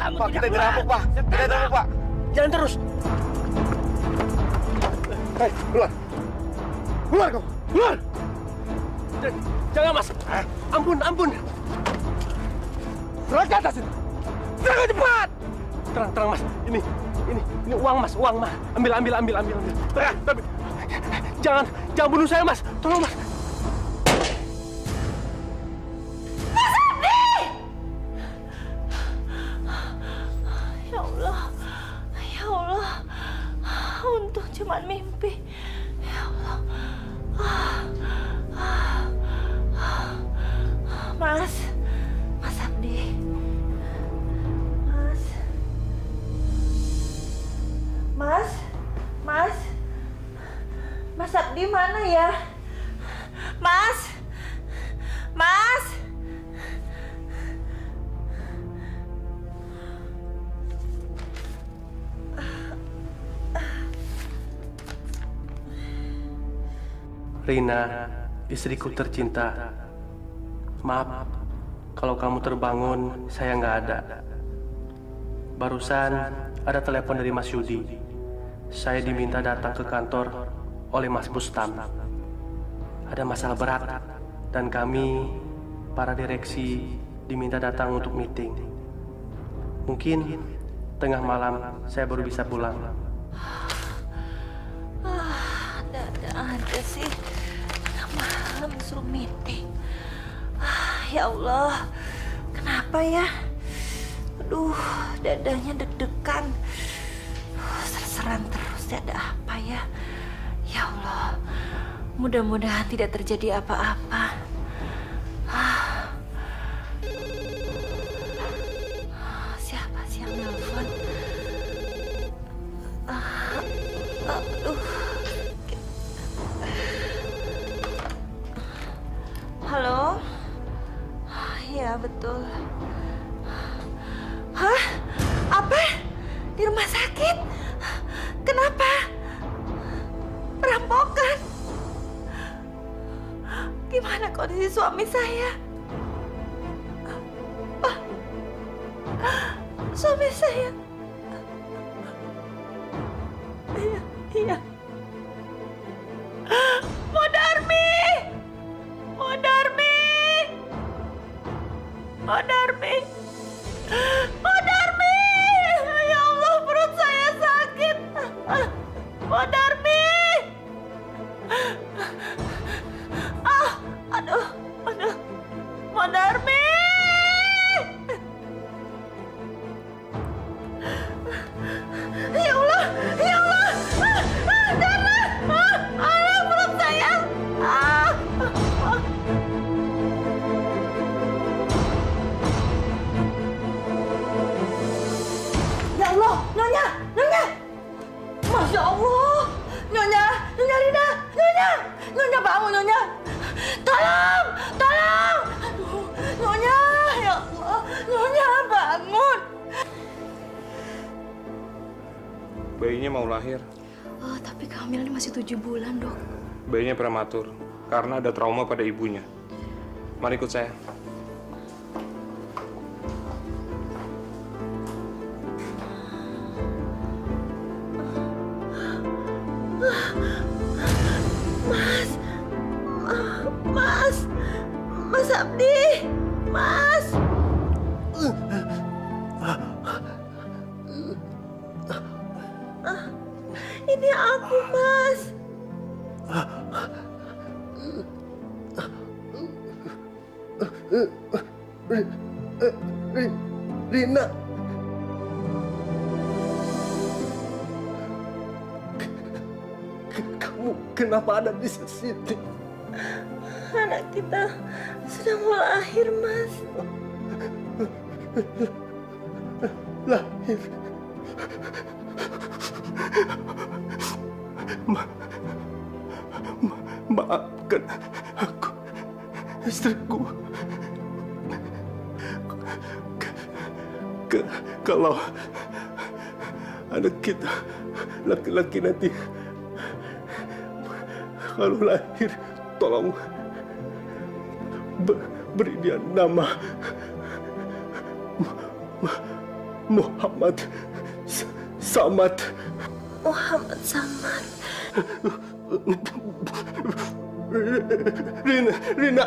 kamu Pak, tidak kita dirampok, Pak. Kita dirampok, Pak. Jalan terus. Hei, keluar. Keluar kamu. Keluar. Jangan, Mas. Ampun, ampun. Serang ke atas itu. Serang cepat. Terang, Mas. Ini uang, Mas. Uang, Mas. Ambil. Tapi jangan bunuh saya, Mas. Tolong, Mas. Ya Allah, untung cuma mimpi. Ya Allah, Mas Abdi, Mas Abdi mana ya? Mas. Rina, istriku tercinta. Maaf, kalau kamu terbangun, saya nggak ada. Barusan ada telepon dari Mas Yudi. Saya diminta datang ke kantor oleh Mas Bustam. Ada masalah berat, dan kami, para direksi, diminta datang untuk meeting. Mungkin tengah malam saya baru bisa pulang. Ada aja sih. Malam suruh meeting. Ya Allah, kenapa ya? Aduh, dadanya deg-degan. Serseran terus, ada apa ya? Ya Allah, mudah-mudahan tidak terjadi apa-apa. Siapa sih yang nelfon? Aduh. Halo? Ya, betul. Hah? Apa? Di rumah sakit? Kenapa? Perampokan? Gimana kondisi suami saya? Suami saya? Iya. Modarmi! Ya Allah, perut saya sakit. Modarmi! Aduh. Modarmi! Ya Allah! Jangan! Perut saya! Ya Allah, Nyonya! Masya Allah! Nyonya Rina! Nyonya bangun, Nyonya! Tolong! Aduh, Nyonya! Ya Allah! Nyonya bangun! Bayinya mau lahir. Tapi kehamilan masih 7 bulan, Dok. Bayinya prematur karena ada trauma pada ibunya. Mari ikut saya. Mas Abdi! Mas! Ini aku, Mas. Rina. Kamu kenapa ada di sini? Anak kita sudah mau lahir, Mas. Lahir. Maafkan aku, istriku. Kalau anak kita laki-laki nanti kalau lahir, tolong beri dia nama Muhammad Samad. Muhammad Samad. Rina.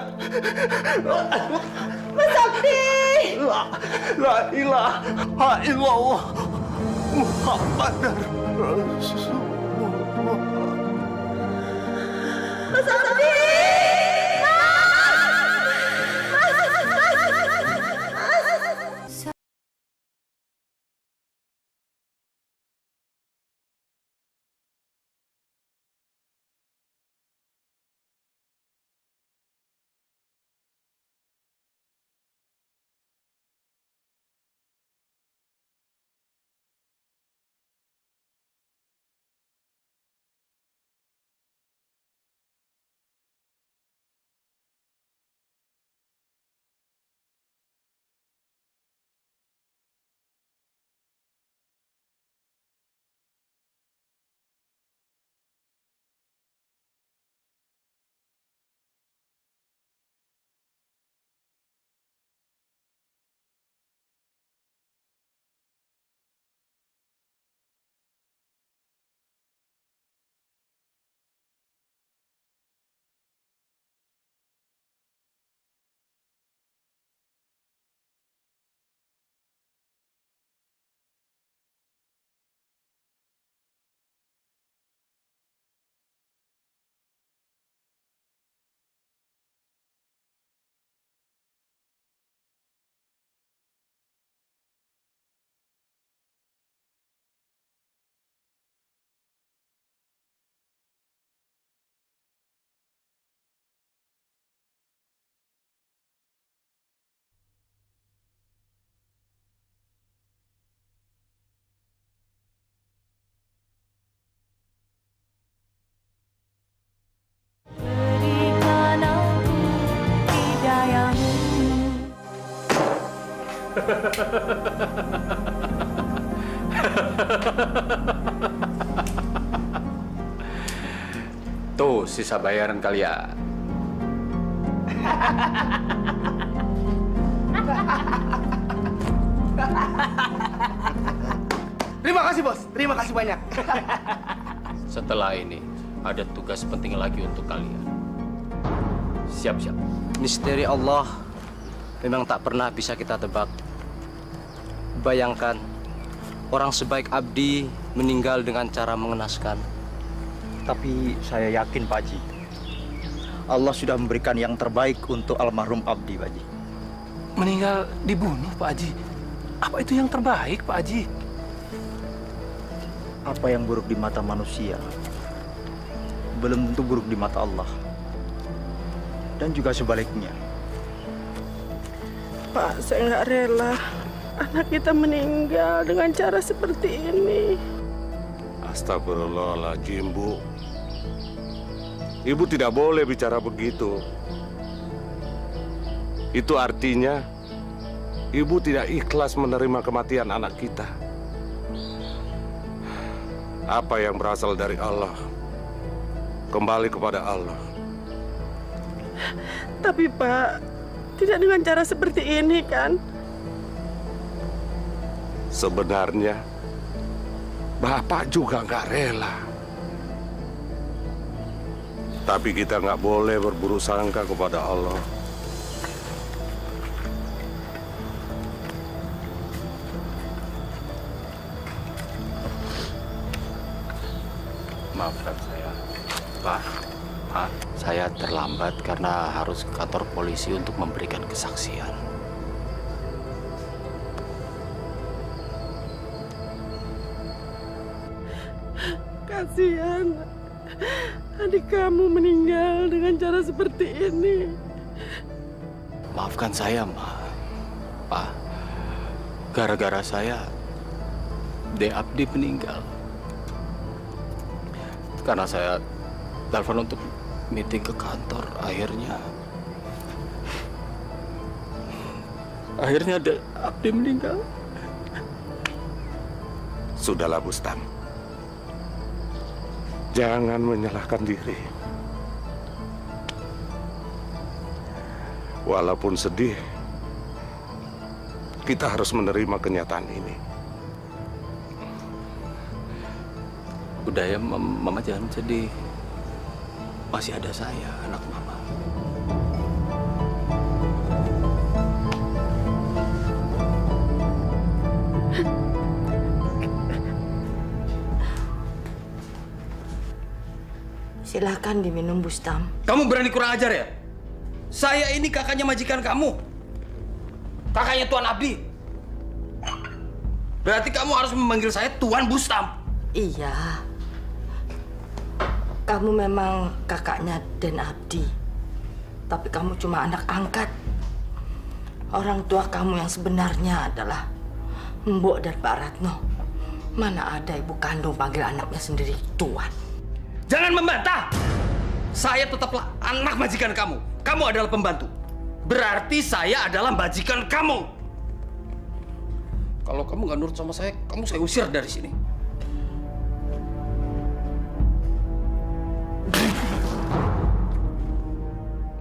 Mas Abdi! La ilaha illallah Muhammad Rasulullah. Mas Abdi! Berikan aku hidayahmu. Tuh sisa bayaran kalian. Terima kasih bos, terima kasih banyak. Setelah ini ada tugas penting lagi untuk kalian. Siap-siap. Misteri Allah memang tak pernah bisa kita tebak. Bayangkan, orang sebaik Abdi meninggal dengan cara mengenaskan. Tapi saya yakin Pak Haji, Allah sudah memberikan yang terbaik untuk almarhum Abdi, Pak Haji. Meninggal dibunuh, Pak Haji. Apa itu yang terbaik, Pak Haji? Apa yang buruk di mata manusia, belum tentu buruk di mata Allah. Dan juga sebaliknya. Pak, saya nggak rela anak kita meninggal dengan cara seperti ini. Astagfirullahaladzim, Bu. Ibu tidak boleh bicara begitu. Itu artinya Ibu tidak ikhlas menerima kematian anak kita. Apa yang berasal dari Allah, kembali kepada Allah. Tapi Pak, tidak dengan cara seperti ini kan? Sebenarnya, Bapak juga nggak rela. Tapi kita nggak boleh berburuk sangka kepada Allah. Maafkan saya, Pak. Saya terlambat karena harus ke kantor polisi untuk memberikan kesaksian. Kasihan, adik kamu meninggal dengan cara seperti ini. Maafkan saya, Ma. Pak, gara-gara saya, De Abdi meninggal. Karena saya telepon untuk meeting ke kantor, akhirnya De Abdi meninggal. Sudahlah, Bustam. Jangan menyalahkan diri. Walaupun sedih, kita harus menerima kenyataan ini. Udah ya, Mama jangan sedih. Masih ada saya, anak Mama. Silahkan diminum, Bustam. Kamu berani kurang ajar ya? Saya ini kakaknya majikan kamu. Kakaknya Tuan Abdi. Berarti kamu harus memanggil saya Tuan Bustam. Iya. Kamu memang kakaknya Den Abdi. Tapi kamu cuma anak angkat. Orang tua kamu yang sebenarnya adalah Mbok dan Pak Ratno. Mana ada ibu kandung panggil anaknya sendiri Tuan. Jangan membantah. Saya tetaplah anak majikan kamu. Kamu adalah pembantu. Berarti saya adalah majikan kamu. Kalau kamu nggak nurut sama saya usir dari sini.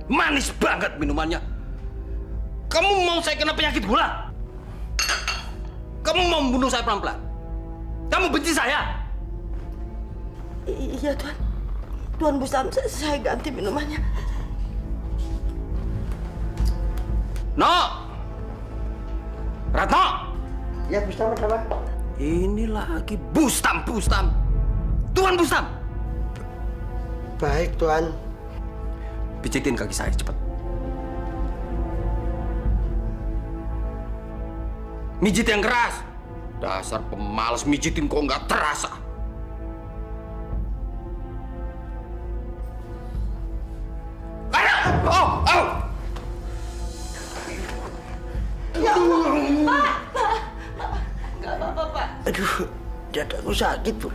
Manis banget minumannya. Kamu mau saya kena penyakit gula? Kamu mau membunuh saya pelan-pelan? Kamu benci saya? Iya, Tuan. Tuan Bustam, saya ganti minumannya. No! Ratno! Ya, Bustam, apa? Ini lagi Bustam. Tuan Bustam! Baik, Tuan. Pijitin kaki saya, cepat. Mijit yang keras. Dasar pemalas, mijitin kok nggak terasa. Aduh, dadaku sakit, Bu.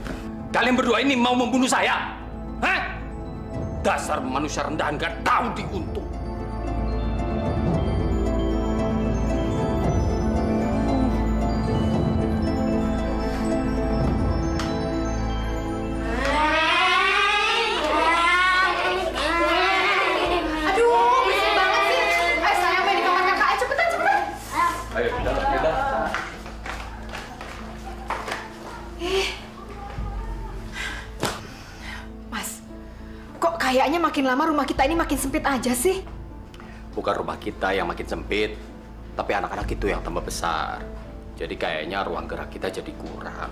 Kalian berdua ini mau membunuh saya? Hah? Dasar manusia rendahan gak tahu diuntung. Aduh, berisik banget sih. Ayo sayang main di kamar kakak. Ayo cepetan. Ayo, kita. Mas, kok kayaknya makin lama rumah kita ini makin sempit aja sih? Bukan rumah kita yang makin sempit, tapi anak-anak itu yang tambah besar. Jadi kayaknya ruang gerak kita jadi kurang.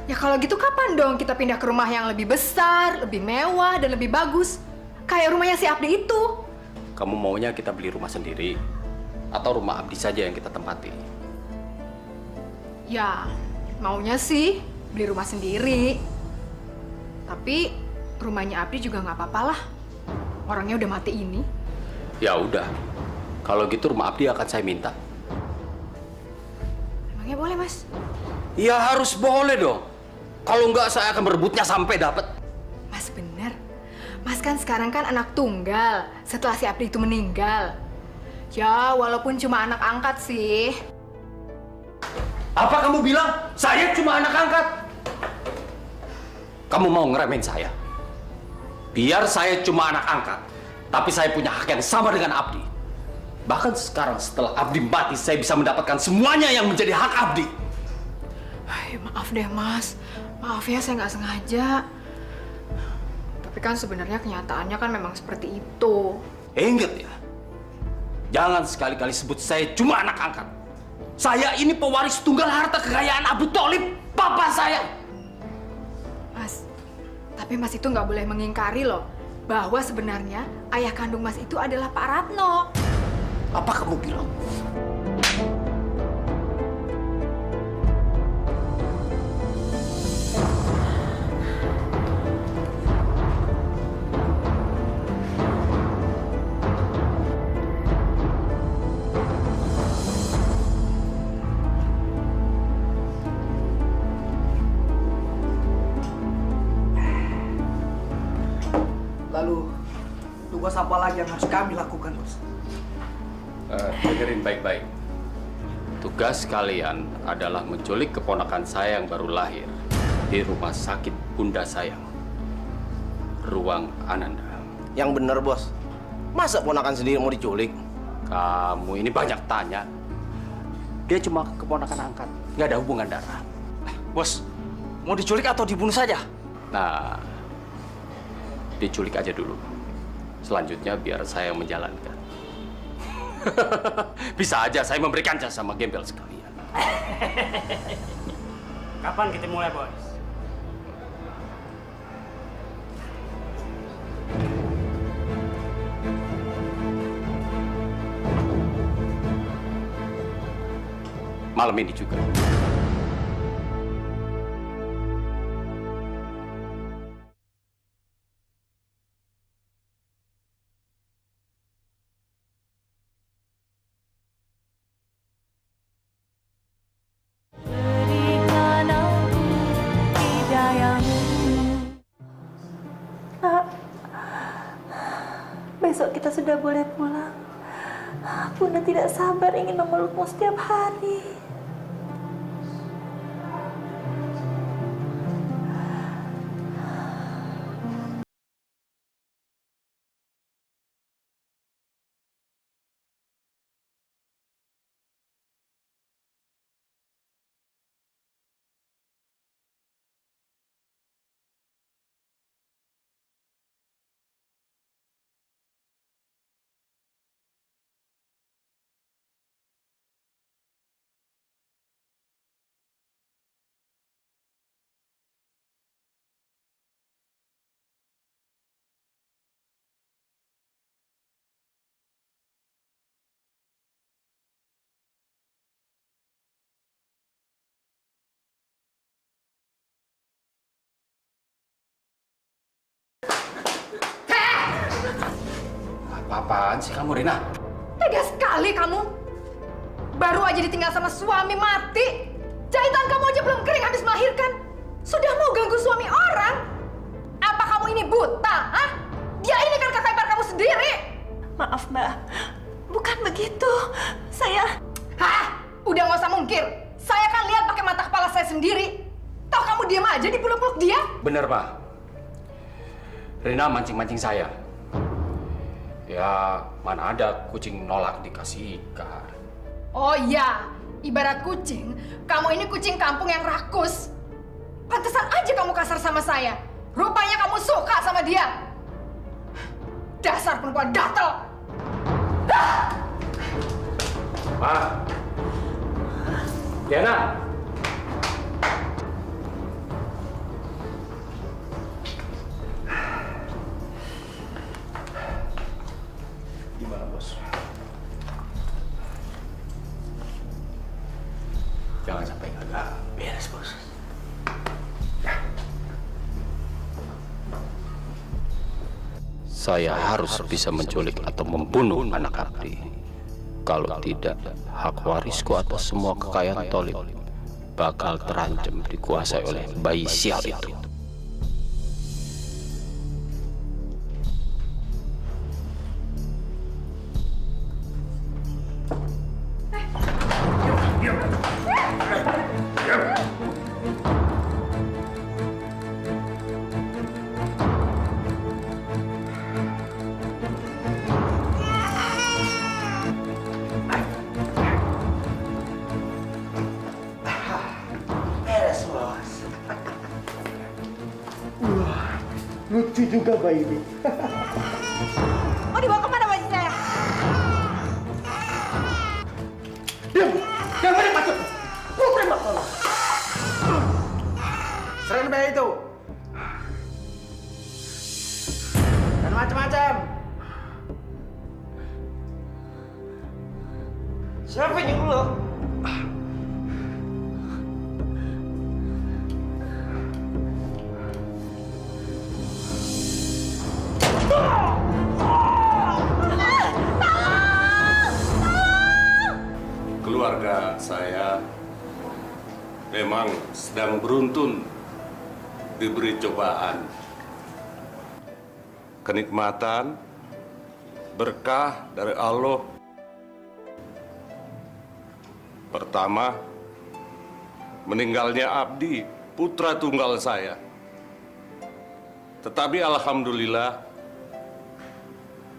Ya kalau gitu kapan dong kita pindah ke rumah yang lebih besar, lebih mewah, dan lebih bagus? Kayak rumahnya si Abdi itu. Kamu maunya kita beli rumah sendiri? Atau rumah Abdi saja yang kita tempati? Ya, maunya sih beli rumah sendiri. Tapi rumahnya Abdi juga nggak apa-apa lah. Orangnya udah mati ini. Ya udah, kalau gitu rumah Abdi akan saya minta. Emangnya boleh, Mas? Ya harus boleh dong. Kalau enggak saya akan berebutnya sampai dapat. Mas bener. Mas kan sekarang kan anak tunggal setelah si Abdi itu meninggal. Ya, walaupun cuma anak angkat sih. Apa kamu bilang saya cuma anak angkat? Kamu mau ngeremehin saya? Biar saya cuma anak angkat, tapi saya punya hak yang sama dengan Abdi. Bahkan sekarang setelah Abdi mati, saya bisa mendapatkan semuanya yang menjadi hak Abdi. Ay, maaf deh, Mas. Maaf ya, saya nggak sengaja. Tapi kan sebenarnya kenyataannya kan memang seperti itu. Ingat ya, jangan sekali-kali sebut saya cuma anak angkat. Saya ini pewaris tunggal harta kekayaan Abu Tholib, papa saya. Mas, tapi Mas itu nggak boleh mengingkari loh bahwa sebenarnya ayah kandung Mas itu adalah Pak Ratno. Apa kamu bilang? Lalu, tugas apa lagi yang harus kami lakukan, Bos? Dengerin baik-baik. Tugas kalian adalah menculik keponakan saya yang baru lahir di rumah sakit Bunda Sayang, ruang Ananda. Yang bener, Bos. Masa ponakan sendiri mau diculik? Kamu ini banyak tanya. Dia cuma keponakan angkat, nggak ada hubungan darah. Bos, Mau diculik atau dibunuh saja? Nah, diculik aja dulu. Selanjutnya biar saya yang menjalankan. Bisa aja saya memberikan jasa sama gembel sekalian. Kapan kita mulai, Bos? Malam ini juga. Berikan aku hidayahmu. Nak, besok kita sudah boleh pulang. Bunda tidak sabar ingin memelukmu setiap hari. Apa-apaan sih kamu, Rina? Tega sekali kamu. Baru aja ditinggal sama suami mati. Jahitan kamu aja belum kering habis melahirkan. Sudah mau ganggu suami orang? Apa kamu ini buta? Hah? Dia ini kan kakak ipar kamu sendiri. Maaf, Mbak. Bukan begitu. Saya... Hah? Udah nggak usah mungkir. Saya kan lihat pakai mata kepala saya sendiri. Tahu kamu diam aja dipeluk-peluk dia? Bener, Pak. Rina mancing-mancing saya. Ya, mana ada kucing nolak dikasih ikan. Oh iya, ibarat kucing. Kamu ini kucing kampung yang rakus. Pantesan aja kamu kasar sama saya. Rupanya kamu suka sama dia. Dasar perempuan gatel. Ma. Diana. Gimana, Bos? Jangan sampai gagal. Beres, Bos. Saya harus bisa menculik atau membunuh anak Abdi. Kalau tidak, hak warisku atas semua kekayaan Tolib bakal terancam dikuasai oleh bayi sial itu. Beres, Bos. Wah, lucu juga bayi ini. Mau dibawa kemana bayi saya? Diam! Jangan banyak masuk! Putri Mbak Tolong! Serahin bayi itu! Dan macam-macam! Siapa yang nyuruh lo? Keluarga saya memang sedang beruntun diberi cobaan. Kenikmatan, berkah dari Allah. Pertama, meninggalnya Abdi, putra tunggal saya. Tetapi alhamdulillah,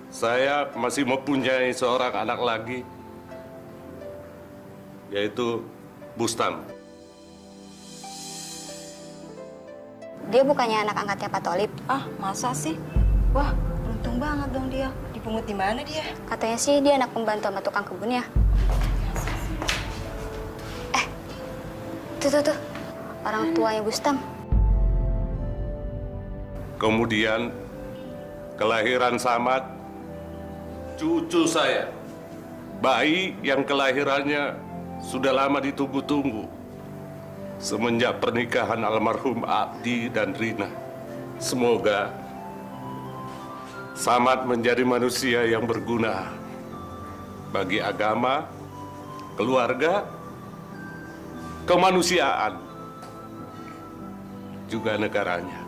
saya masih mempunyai seorang anak lagi, yaitu Bustam. Dia bukannya anak angkatnya Pak Tolip. Ah, masa sih? Wah, untung banget dong dia. Dipungut di mana dia? Katanya sih dia anak pembantu sama tukang kebun ya. Tuh. Orang tuanya Bustam. Kemudian kelahiran Samad, cucu saya. Bayi yang kelahirannya sudah lama ditunggu-tunggu. Semenjak pernikahan almarhum Abdi dan Rina. Semoga Samad menjadi manusia yang berguna bagi agama, keluarga, kemanusiaan, juga negaranya.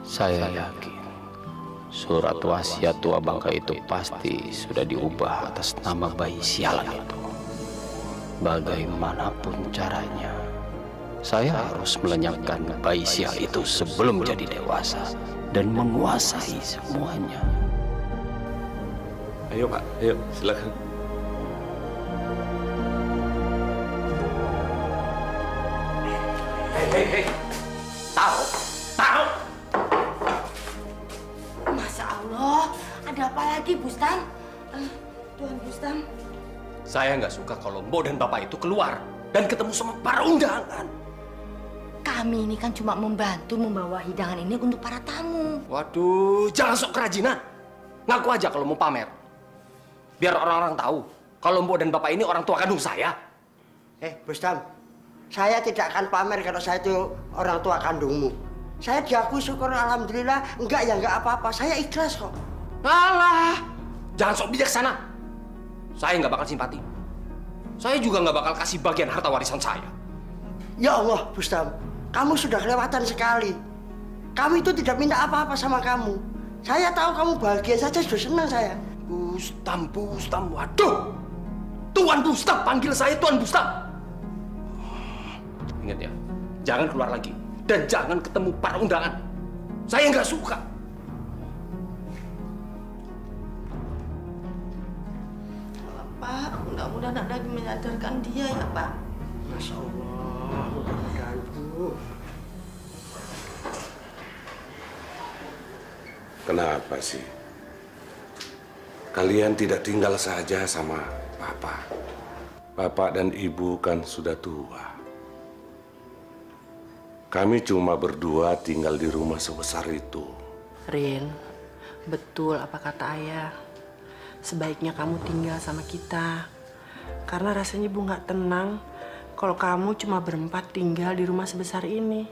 Saya yakin surat wasiat tua Bangka itu pasti sudah diubah atas nama bayi sialan itu. Bagaimanapun caranya, saya harus melenyapkan bayi sial itu sebelum jadi dewasa dan menguasai semuanya. Ayo Pak, ayo silakan. Hei, tahu. Masya Allah, ada apa lagi, Bustam? Tuan Bustam. Saya nggak suka kalau Mbok dan Bapak itu keluar dan ketemu sama para undangan. Kami ini kan cuma membantu membawa hidangan ini untuk para tamu. Waduh, jangan sok kerajinan. Ngaku aja kalau mau pamer. Biar orang-orang tahu kalau Mbok dan Bapak ini orang tua kandung saya. Bustam, saya tidak akan pamer kalau saya itu orang tua kandungmu. Saya diakui syukur alhamdulillah, enggak apa-apa. Saya ikhlas kok. Alah, jangan sok bijaksana. Saya nggak bakal simpati. Saya juga nggak bakal kasih bagian harta warisan saya. Ya Allah, Bustam, kamu sudah kelewatan sekali. Kami itu tidak minta apa-apa sama kamu. Saya tahu kamu bahagia saja sudah senang saya. Bustam, waduh. Tuan Bustam, panggil saya Tuan Bustam. Ingat ya, jangan keluar lagi. Dan jangan ketemu para undangan. Saya nggak suka. Pak, mudah-mudahan Anda menyadarkan dia ya, Pak. Masya Allah, mudah-mudahan Bu. Kenapa sih? Kalian tidak tinggal saja sama Papa. Bapak dan Ibu kan sudah tua. Kami cuma berdua tinggal di rumah sebesar itu. Rin, betul apa kata ayah. Sebaiknya kamu tinggal sama kita. Karena rasanya Ibu nggak tenang kalau kamu cuma berempat tinggal di rumah sebesar ini.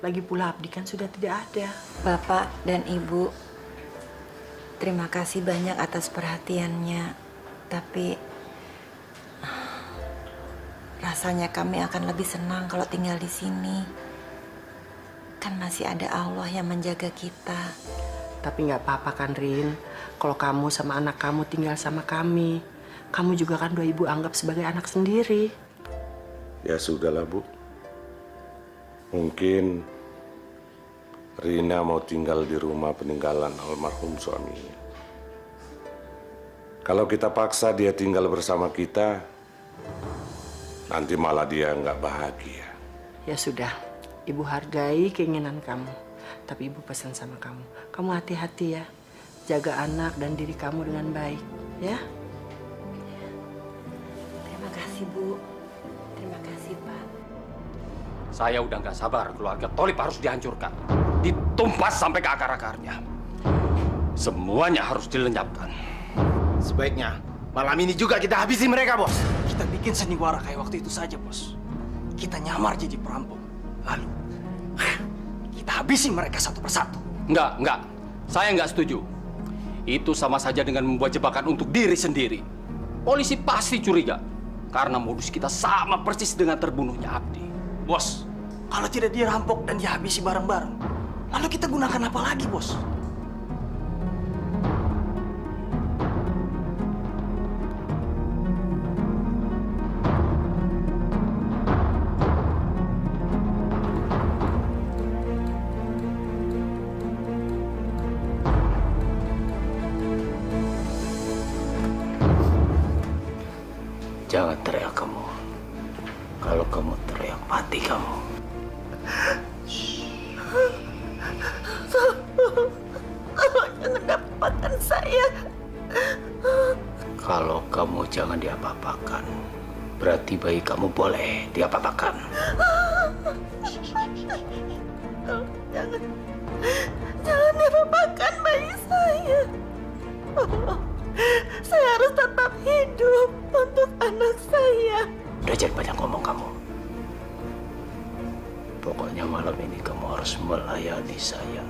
Lagi pula Abdi kan sudah tidak ada. Bapak dan Ibu, terima kasih banyak atas perhatiannya. Tapi rasanya kami akan lebih senang kalau tinggal di sini. Kan masih ada Allah yang menjaga kita. Tapi nggak apa-apa kan, Rin. Kalau kamu sama anak kamu tinggal sama kami, kamu juga kan doa Ibu anggap sebagai anak sendiri. Ya sudahlah, Bu. Mungkin Rina mau tinggal di rumah peninggalan almarhum suaminya. Kalau kita paksa dia tinggal bersama kita, nanti malah dia nggak bahagia. Ya sudah, Ibu hargai keinginan kamu. Tapi Ibu pesan sama kamu hati-hati ya. Jaga anak dan diri kamu dengan baik, ya. Terima kasih, Bu. Terima kasih, Pak. Saya udah nggak sabar keluarga Tolip harus dihancurkan. Ditumpas sampai ke akar-akarnya. Semuanya harus dilenyapkan. Sebaiknya malam ini juga kita habisi mereka, Bos. Kita bikin sandiwara kayak waktu itu saja, Bos. Kita nyamar jadi perampok. Lalu, kita habisi mereka satu persatu. Enggak. Saya nggak setuju. Itu sama saja dengan membuat jebakan untuk diri sendiri. Polisi pasti curiga. Karena modus kita sama persis dengan terbunuhnya Abdi. Bos, kalau tidak dirampok dan dihabisi bareng-bareng, lalu kita gunakan apa lagi, Bos? Jangan teriak kamu. Kalau kamu teriak, mati kamu. Shh. saya. Kalau kamu jangan diapa-apakan, berarti bayi kamu boleh diapa-apakan. Jangan diapa-apakan bayi saya. Saya harus tetap hidup untuk anak saya. Udah jangan banyak ngomong kamu. Pokoknya malam ini kamu harus melayani saya.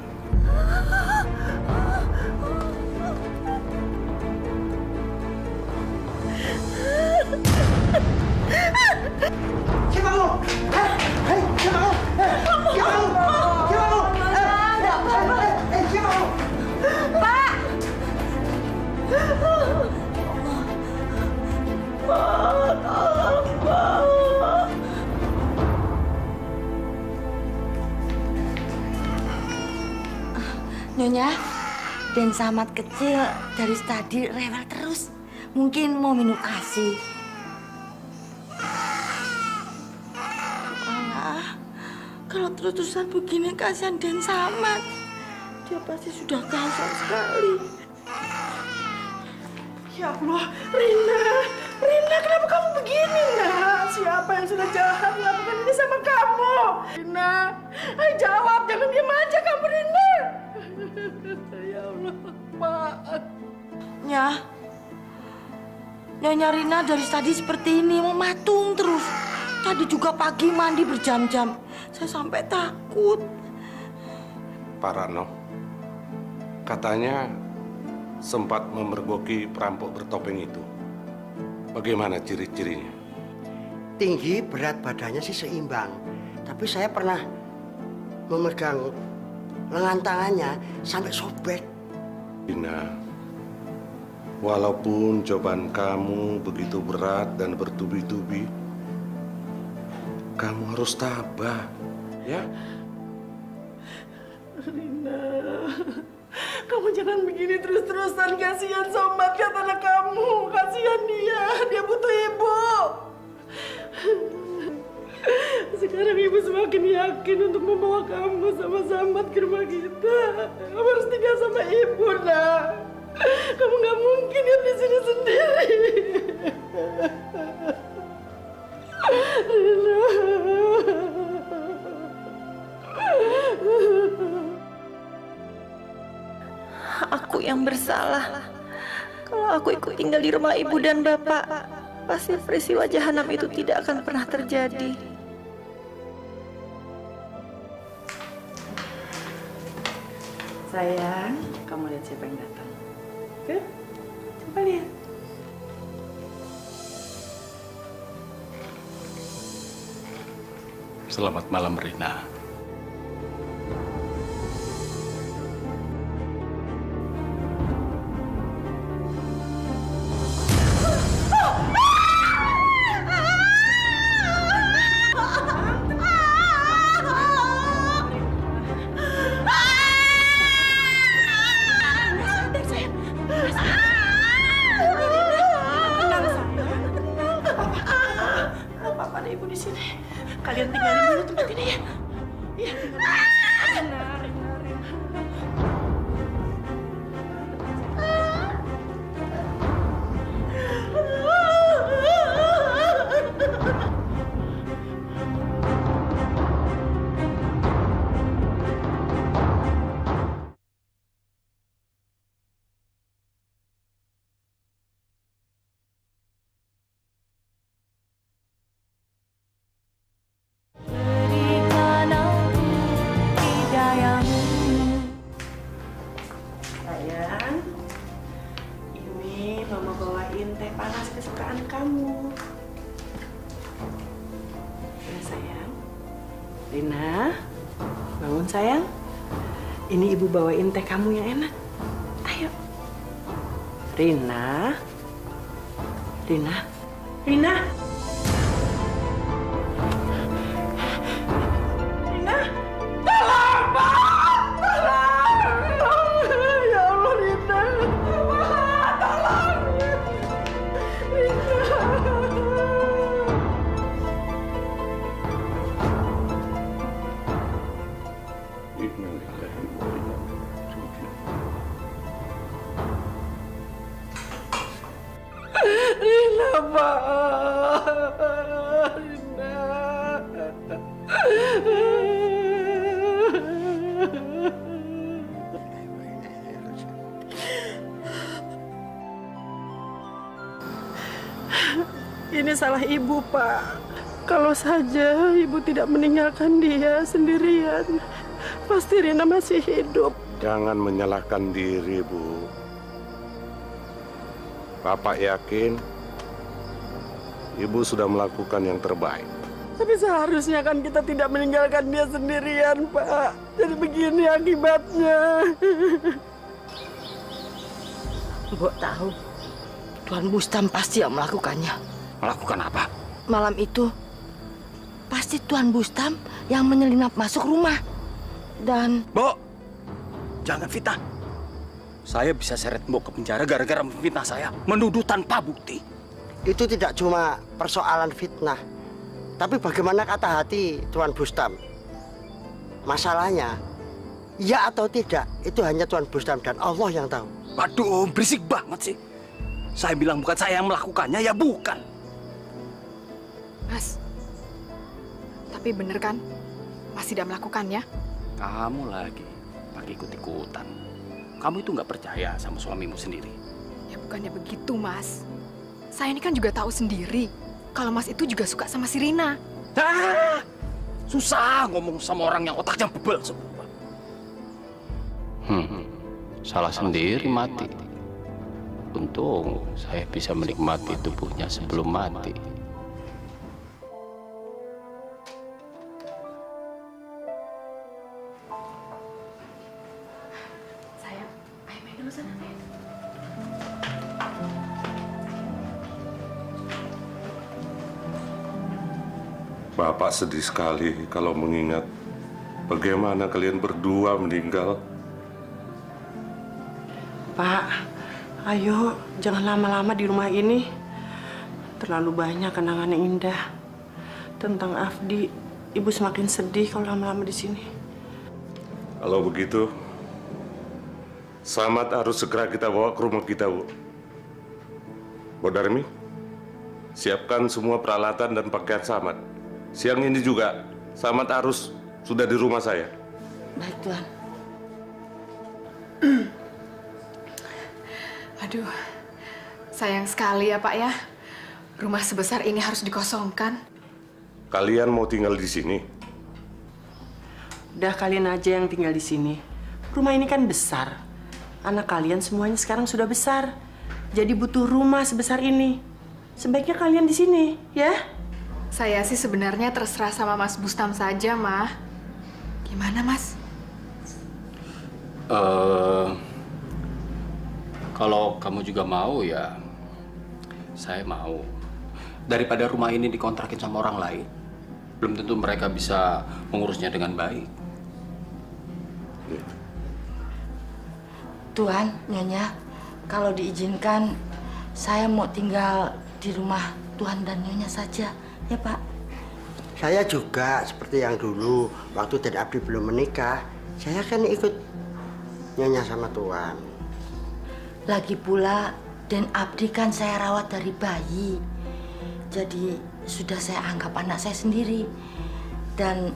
Siapa kamu? Hei, siapa kamu? Siapa kamu? Siapa kamu? Siapa kamu? Pak! Nyonya, Den Samad kecil dari tadi rewel terus. Mungkin mau minum ASI. Alah, kalau terus-terusan begini kasihan Den Samad. Dia pasti sudah kasar sekali. Ya Allah, Rina, Rina, kenapa kamu begini, nak? Siapa yang sudah jahat melakukan ini sama kamu? Rina, ayo jawab, jangan diam aja kamu, Rina. Ya Allah, maaf. Nyonya Rina dari tadi seperti ini, mematung terus. Tadi juga pagi mandi berjam-jam. Saya sampai takut. Pak Rano, katanya sempat memergoki perampok bertopeng itu. Bagaimana ciri-cirinya? Tinggi, berat badannya sih seimbang. Tapi saya pernah memegang lengan tangannya sampai sobek. Rina, walaupun cobaan kamu begitu berat dan bertubi-tubi, kamu harus tabah, ya? Rina, kamu jangan begini terus-terusan. Kasihan Somad, kata anak kamu. Kasihan dia butuh ibu. Sekarang ibu semakin yakin untuk membawa kamu sama Samad ke rumah kita. Kamu harus tinggal sama ibu, nak. Kamu nggak mungkin hidup di sini sendiri. Rina. Aku yang bersalah. Kalau aku ikut tinggal di rumah ibu dan bapak, pasti peristiwa jahanam itu tidak akan pernah terjadi. Sayang, kamu lihat siapa yang datang. Oke? Coba lihat. Selamat malam, Rina. Papa ada ibu di sini. Kalian tinggalin dulu tempat ini ya. Iya, Rina. Berikan aku hidayahmu. Sayang, ini mama bawain teh panas kesukaan kamu. Ya sayang. Rina, bangun sayang. Ini ibu bawain teh kamu yang enak. Ayo. Rina. Rina. Rina. Rina. Tolong, Pak! Tolong! Ya Allah, Rina. Pak, tolong! Rina. Pak. Ini salah ibu, Pak. Kalau saja ibu tidak meninggalkan dia sendirian, pasti Rina masih hidup. Jangan menyalahkan diri, Bu. Bapak yakin Ibu sudah melakukan yang terbaik. Tapi seharusnya kan kita tidak meninggalkan dia sendirian, Pak. Jadi begini akibatnya. Mbok tahu, Tuan Bustam pasti yang melakukannya. Melakukan apa? Malam itu, pasti Tuan Bustam yang menyelinap masuk rumah. Dan... Mbok, jangan fitnah. Saya bisa seret Mbok ke penjara gara-gara memfitnah saya. Menuduh tanpa bukti. Itu tidak cuma persoalan fitnah, tapi bagaimana kata hati Tuan Bustam. Masalahnya, ya atau tidak, itu hanya Tuan Bustam dan Allah yang tahu. Waduh, berisik banget sih. Saya bilang bukan saya yang melakukannya, ya bukan. Mas, tapi bener kan? Mas tidak melakukannya? Kamu lagi pakai ikut-ikutan. Kamu itu nggak percaya sama suamimu sendiri. Ya bukannya begitu, Mas. Saya ini kan juga tahu sendiri kalau Mas itu juga suka sama si Rina. Susah ngomong sama orang yang otaknya bebel semua. Salah sendiri mati. Untung saya bisa menikmati tubuhnya sebelum mati. Sayang, ayo main dulu sana, main. Bapak sedih sekali kalau mengingat bagaimana kalian berdua meninggal. Pak, ayo jangan lama-lama di rumah ini. Terlalu banyak kenangan yang indah tentang Afdi. Ibu semakin sedih kalau lama-lama di sini. Kalau begitu, Samad harus segera kita bawa ke rumah kita, Bu. Bu Darmi, siapkan semua peralatan dan pakaian Samad. Siang ini juga, Samad harus sudah di rumah saya. Baik, Tuan. Aduh, sayang sekali ya Pak ya. Rumah sebesar ini harus dikosongkan. Kalian mau tinggal di sini? Udah kalian aja yang tinggal di sini. Rumah ini kan besar. Anak kalian semuanya sekarang sudah besar. Jadi butuh rumah sebesar ini. Sebaiknya kalian di sini, ya? Saya sih sebenarnya terserah sama Mas Bustam saja, Mah. Gimana, Mas? Kalau kamu juga mau ya, saya mau. Daripada rumah ini dikontrakin sama orang lain, belum tentu mereka bisa mengurusnya dengan baik. Tuan, Nyonya, kalau diizinkan, saya mau tinggal di rumah Tuan dan Nyonya saja, ya Pak? Saya juga seperti yang dulu, waktu Den Abdi belum menikah, saya kan ikut Nyonya sama Tuan. Lagi pula, Den Abdi kan saya rawat dari bayi. Jadi, sudah saya anggap anak saya sendiri. Dan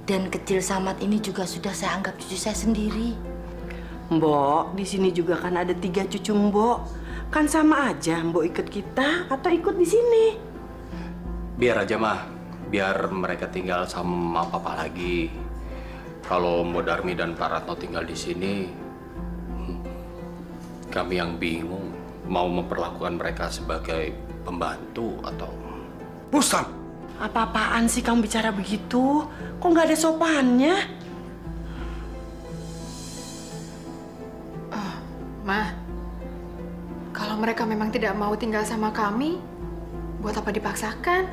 Den kecil Samad ini juga sudah saya anggap cucu saya sendiri. Mbok, di sini juga kan ada 3 cucu Mbok. Kan sama aja Mbok ikut kita atau ikut di sini. Biar aja, Mah. Biar mereka tinggal sama Papa lagi. Kalau Mbok Darmi dan Pak Ratno tinggal di sini, kami yang bingung mau memperlakukan mereka sebagai pembantu atau... Bustam! Apa-apaan sih kamu bicara begitu? Kok nggak ada sopannya? Mah, kalau mereka memang tidak mau tinggal sama kami, buat apa dipaksakan?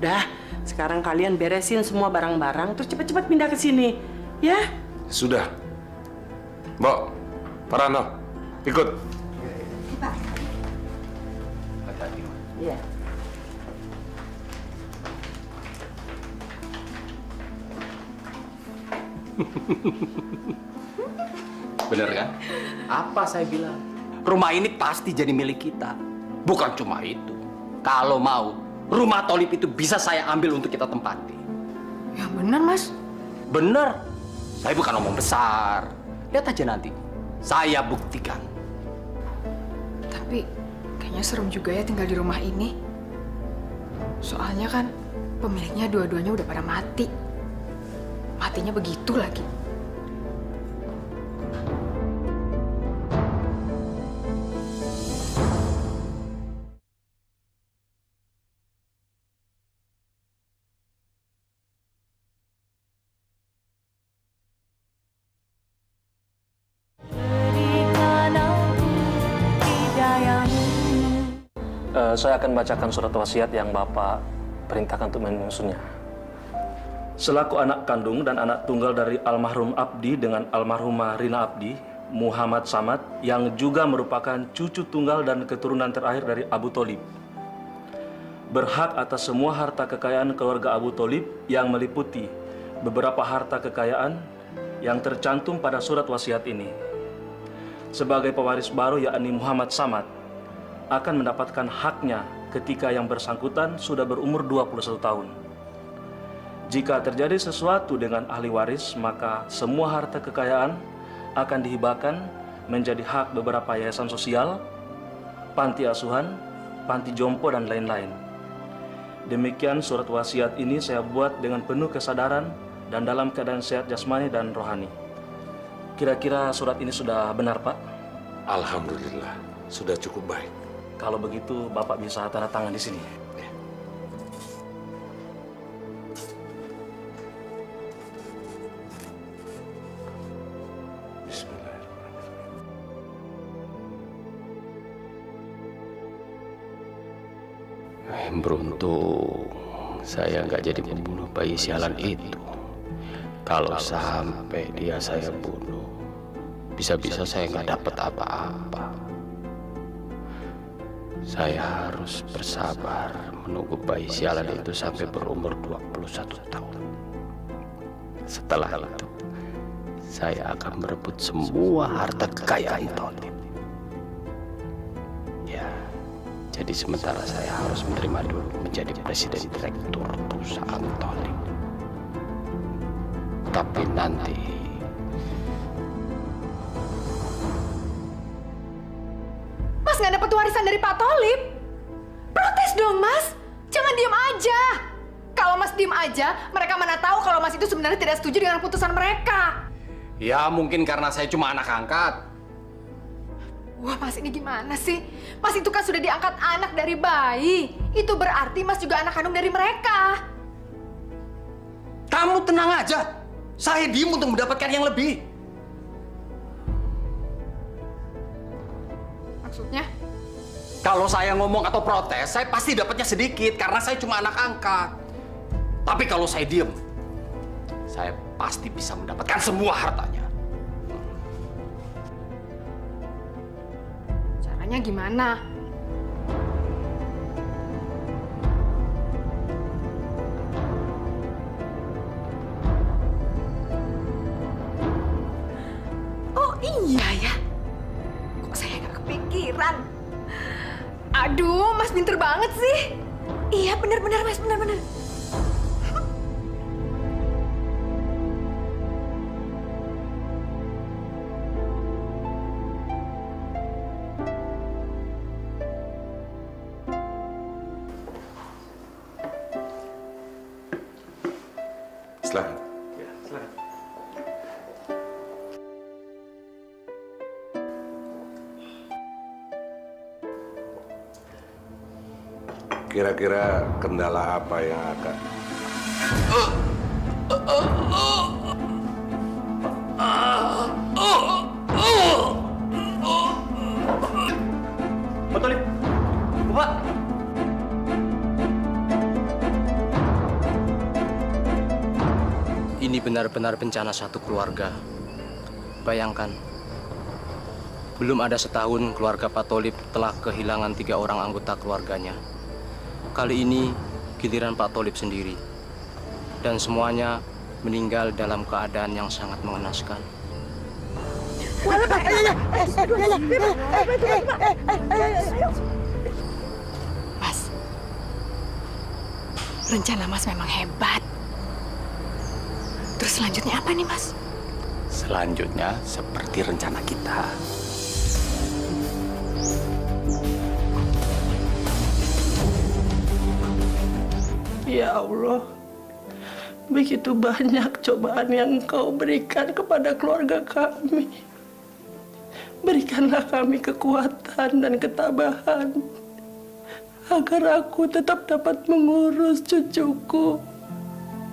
Dah, sekarang kalian beresin semua barang-barang, terus cepat-cepat pindah ke sini, ya? Sudah. Mbok, Pak Rano, ikut. Hati-hati, Mah. Iya. Bener kan? Apa saya bilang? Rumah ini pasti jadi milik kita. Bukan cuma itu. Kalau mau, rumah Tholib itu bisa saya ambil untuk kita tempati. Ya benar, Mas. Benar. Saya bukan ngomong besar. Lihat aja nanti. Saya buktikan. Tapi kayaknya serem juga ya tinggal di rumah ini. Soalnya kan pemiliknya dua-duanya udah pada mati. Matinya begitu lagi. Saya akan bacakan surat wasiat yang Bapak perintahkan untuk menyusunnya. Selaku anak kandung dan anak tunggal dari almarhum Abdi dengan almarhumah Rina Abdi, Muhammad Samad, yang juga merupakan cucu tunggal dan keturunan terakhir dari Abu Tholib, berhak atas semua harta kekayaan keluarga Abu Tholib yang meliputi beberapa harta kekayaan yang tercantum pada surat wasiat ini. Sebagai pewaris baru yakni Muhammad Samad akan mendapatkan haknya ketika yang bersangkutan sudah berumur 21 tahun. Jika terjadi sesuatu dengan ahli waris, maka semua harta kekayaan akan dihibahkan menjadi hak beberapa yayasan sosial, panti asuhan, panti jompo, dan lain-lain. Demikian surat wasiat ini saya buat dengan penuh kesadaran dan dalam keadaan sehat jasmani dan rohani. Kira-kira surat ini sudah benar, Pak? Alhamdulillah, sudah cukup baik. Kalau begitu, Bapak bisa tanda tangan di sini. Beruntung saya nggak jadi pembunuh bayi sialan itu. Kalau sampai dia saya bunuh, bisa-bisa saya nggak dapat apa-apa. Saya harus bersabar menunggu bayi sialan itu sampai berumur 21 tahun. Setelah itu, saya akan merebut semua harta kekayaan Tholib. Ya, jadi sementara saya harus menerima dulu menjadi presiden direktur perusahaan Tholib. Tapi nanti Mas nggak dapat warisan dari Pak Tholib. Protes dong, Mas. Jangan diem aja. Kalau Mas diem aja, mereka mana tahu kalau Mas itu sebenarnya tidak setuju dengan putusan mereka. Ya mungkin karena saya cuma anak angkat. Wah, Mas ini gimana sih? Mas itu kan sudah diangkat anak dari bayi. Itu berarti Mas juga anak kandung dari mereka. Kamu tenang aja. Saya diem untuk mendapatkan yang lebih. Maksudnya? Kalau saya ngomong atau protes, saya pasti dapatnya sedikit karena saya cuma anak angkat. Tapi kalau saya diem, saya pasti bisa mendapatkan semua hartanya. Caranya gimana? Oh iya ya. Kok saya nggak kepikiran? Aduh, Mas pinter banget sih. Iya, benar-benar Mas, benar-benar. Silakan. Ya, silakan. Kira-kira kendala apa yang akan... Pak Tholib, Bapak. Ini benar-benar bencana satu keluarga. Bayangkan, belum ada setahun keluarga Pak Tholib telah kehilangan 3 orang anggota keluarganya. Kali ini giliran Pak Tholib sendiri. Dan semuanya meninggal dalam keadaan yang sangat mengenaskan. Rencana Mas memang hebat. Terus selanjutnya apa nih, Mas? Selanjutnya seperti rencana kita. Ya Allah, begitu banyak cobaan yang Engkau berikan kepada keluarga kami. Berikanlah kami kekuatan dan ketabahan agar aku tetap dapat mengurus cucuku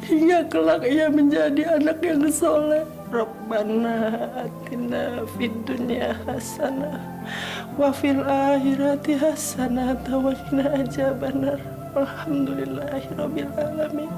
hingga kelak ia menjadi anak yang soleh. Rabbana atina fid dunya hasanah wa fil akhirati hasanah wa qina adzabannar. Alhamdulillahirabbil alamin.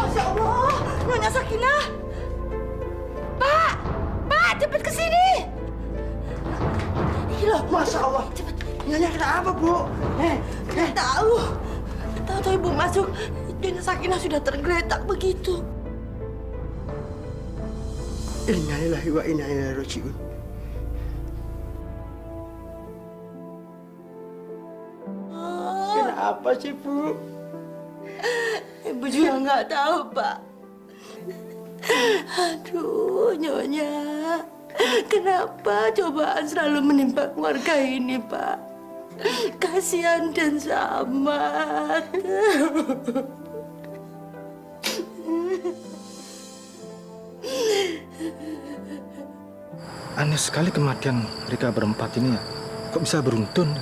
Masya Allah, Nyonya Sakinah. Pak, cepet ke sini. Loh, Masya Allah. Cepet. Nyonya kenapa, Bu? Nggak tahu. Tahu-tahu Ibu masuk, Nyonya Sakinah sudah tergeletak begitu. Innalillahi wa inna ilaihi raji'un. Kenapa sih, Bu? Ibu juga nggak tahu, Pak. Aduh, Nyonya. Kenapa cobaan selalu menimpa keluarga ini, Pak? Kasihan dan Samad. Aneh sekali kematian mereka berempat ini ya. Kok bisa beruntun?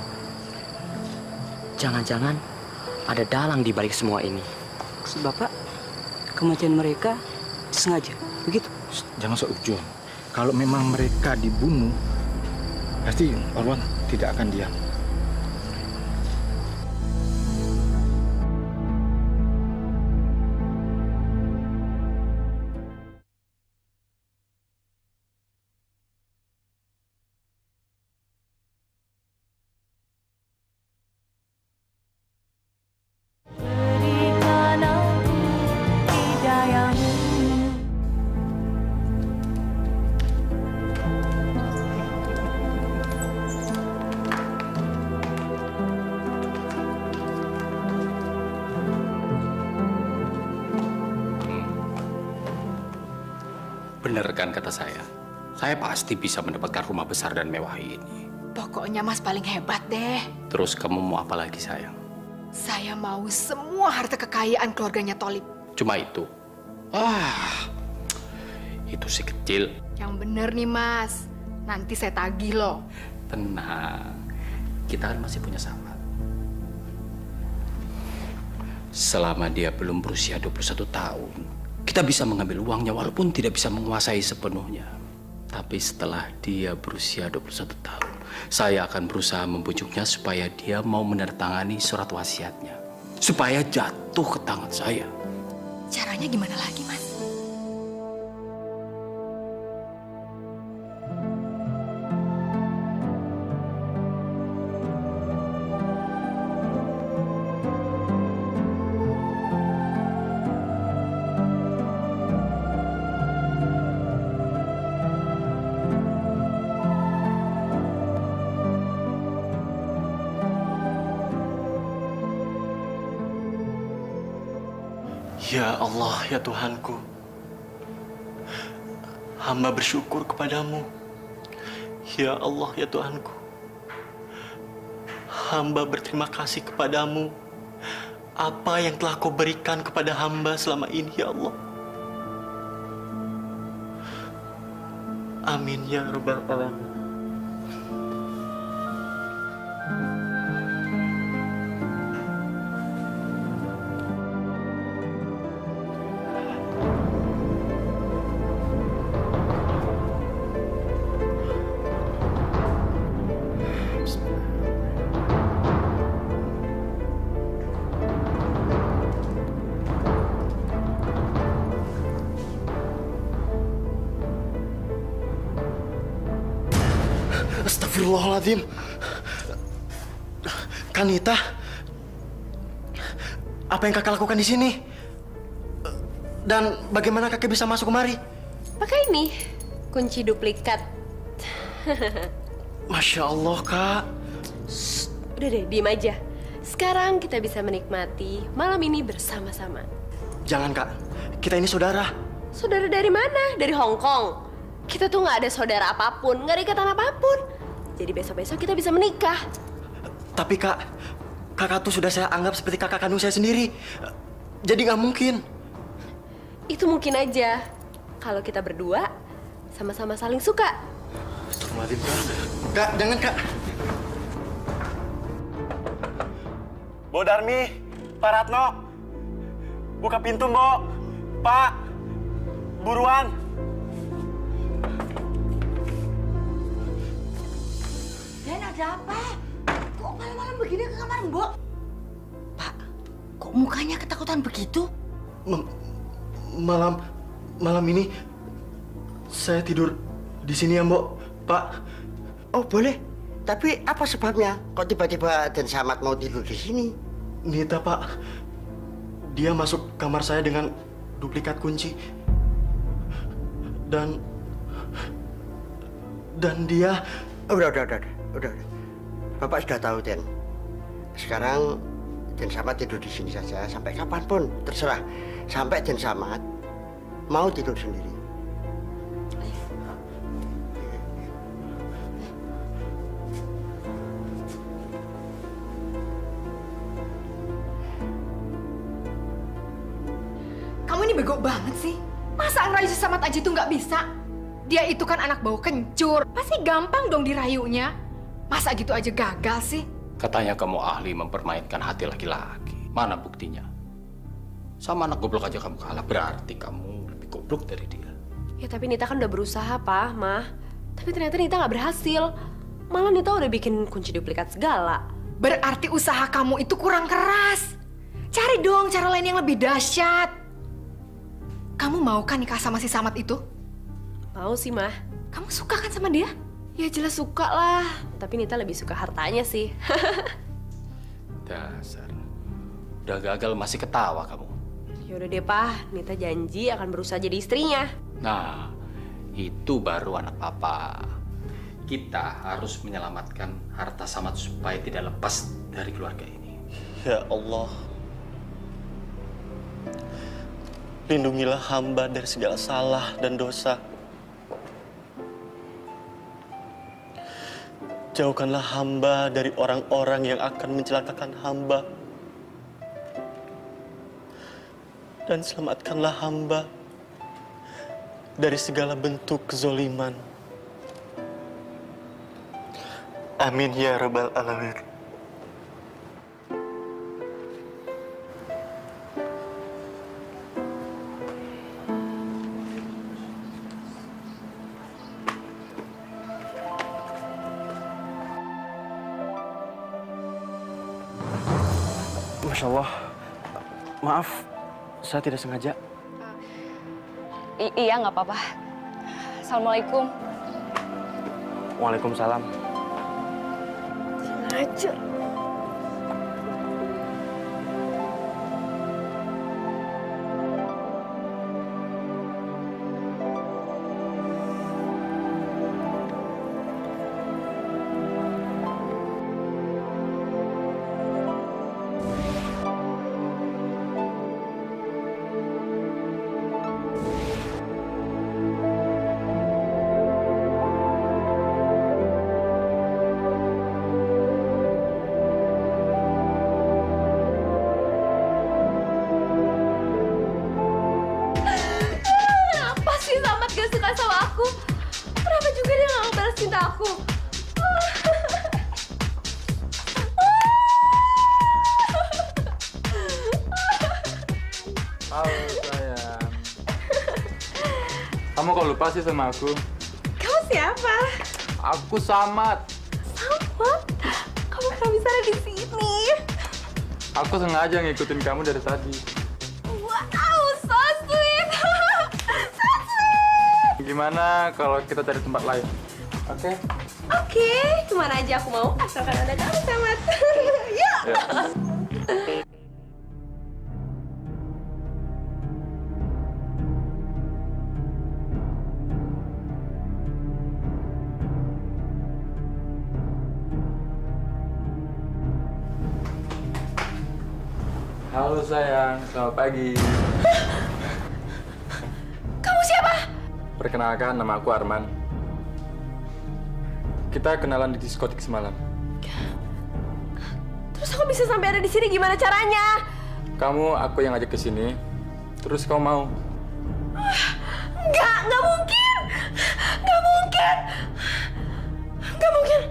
Jangan-jangan ada dalang di balik semua ini. Maksud Bapak, kematian mereka sengaja, begitu? Jangan seujung. Kalau memang mereka dibunuh, pasti Orwan tidak akan diam. Berikan aku hidayahmu. Benar kan kata saya? Saya pasti bisa mendapatkan rumah besar dan mewah ini. Pokoknya Mas paling hebat deh. Terus kamu mau apa lagi, sayang? Saya mau semua harta kekayaan keluarganya Tholib. Cuma itu? Itu si kecil. Yang bener nih, Mas. Nanti saya tagih loh. Tenang, kita kan masih punya Samad. Selama dia belum berusia 21 tahun, kita bisa mengambil uangnya walaupun tidak bisa menguasai sepenuhnya. Tapi setelah dia berusia 21 tahun, saya akan berusaha membujuknya supaya dia mau menandatangani surat wasiatnya. Supaya jatuh ke tangan saya. Caranya gimana lagi, Mas? Ya Allah, ya Tuhanku. Hamba bersyukur kepadamu. Ya Allah, ya Tuhanku. Hamba berterima kasih kepadamu. Apa yang telah kau berikan kepada hamba selama ini, ya Allah. Amin, ya Rabbal Alamin. Astagfirullahaladzim. Kanita, apa yang kakak lakukan di sini? Dan bagaimana kakek bisa masuk kemari? Pakai ini, kunci duplikat. Masya Allah, Kak. Udah deh, diem aja. Sekarang kita bisa menikmati malam ini bersama-sama. Jangan, Kak. Kita ini saudara. Saudara dari mana? Dari Hong Kong. Kita tuh nggak ada saudara apapun, nggak ada ikatan apapun. Jadi besok-besok kita bisa menikah. Tapi, Kak, kakak tuh sudah saya anggap seperti kakak kandung saya sendiri. Jadi nggak mungkin. Itu mungkin aja. Kalau kita berdua sama-sama saling suka. Astagfirullahaladzim, Kak. Kak, jangan, Kak. Bo Darmi, Pak Ratno. Buka pintu, Bo. Pak, buruan. Dan ada apa? Kok malam-malam begini ke kamar Mbok? Pak, kok mukanya ketakutan begitu? Malam ini saya tidur di sini ya, Mbok. Pak. Oh, boleh. Tapi apa sebabnya? Kok tiba-tiba Den Samad mau tidur di sini? Nita, Pak. Dia masuk kamar saya dengan duplikat kunci. Dan dia... Udah. Bapak sudah tahu, Den. Sekarang Den Samad tidur di sini saja sampai kapanpun, terserah. Sampai Den Samad mau tidur sendiri. Kamu ini bego banget sih. Masa ngerayu si Samad aja tuh nggak bisa? Dia itu kan anak bau kencur. Pasti gampang dong dirayunya. Masa gitu aja gagal sih? Katanya kamu ahli mempermainkan hati laki-laki. Mana buktinya? Sama anak goblok aja kamu kalah. Berarti kamu lebih goblok dari dia. Ya tapi Nita kan udah berusaha, Pak, Mah. Tapi ternyata Nita nggak berhasil. Malah Nita udah bikin kunci duplikat segala. Berarti usaha kamu itu kurang keras. Cari dong cara lain yang lebih dahsyat. Kamu mau kan nikah sama si Samad itu? Mau sih, Mah. Kamu suka kan sama dia? Ya jelas suka lah. Tapi Nita lebih suka hartanya sih. Dasar. Udah gagal masih ketawa kamu. Ya udah deh, Pak. Nita janji akan berusaha jadi istrinya. Nah, itu baru anak papa. Kita harus menyelamatkan harta Samad supaya tidak lepas dari keluarga ini. Ya Allah. Lindungilah hamba dari segala salah dan dosa. Jauhkanlah hamba dari orang-orang yang akan mencelakakan hamba. Dan selamatkanlah hamba dari segala bentuk kezoliman. Amin ya Rabbal Alamin. Masya Allah, maaf, saya tidak sengaja. Iya, nggak apa-apa. Assalamualaikum. Waalaikumsalam. Sengaja. Kamu kok lupa sih sama aku? Kamu siapa? Aku Samad. Samad? Kamu kenapa bisa ada di sini? Aku sengaja ngikutin kamu dari tadi. Wow, so sweet. So sweet. Gimana kalau kita cari tempat lain? Oke? Oke, kemana aja aku mau, asalkan ada kamu, Samad. Yuk! Halo sayang, selamat pagi. Kamu siapa? Perkenalkan, nama aku Arman. Kita kenalan di diskotik semalam. Terus aku bisa sampai ada di sini gimana caranya? Kamu aku yang ngajak ke sini. Terus kau mau? Nggak mungkin. Nggak mungkin. Nggak mungkin.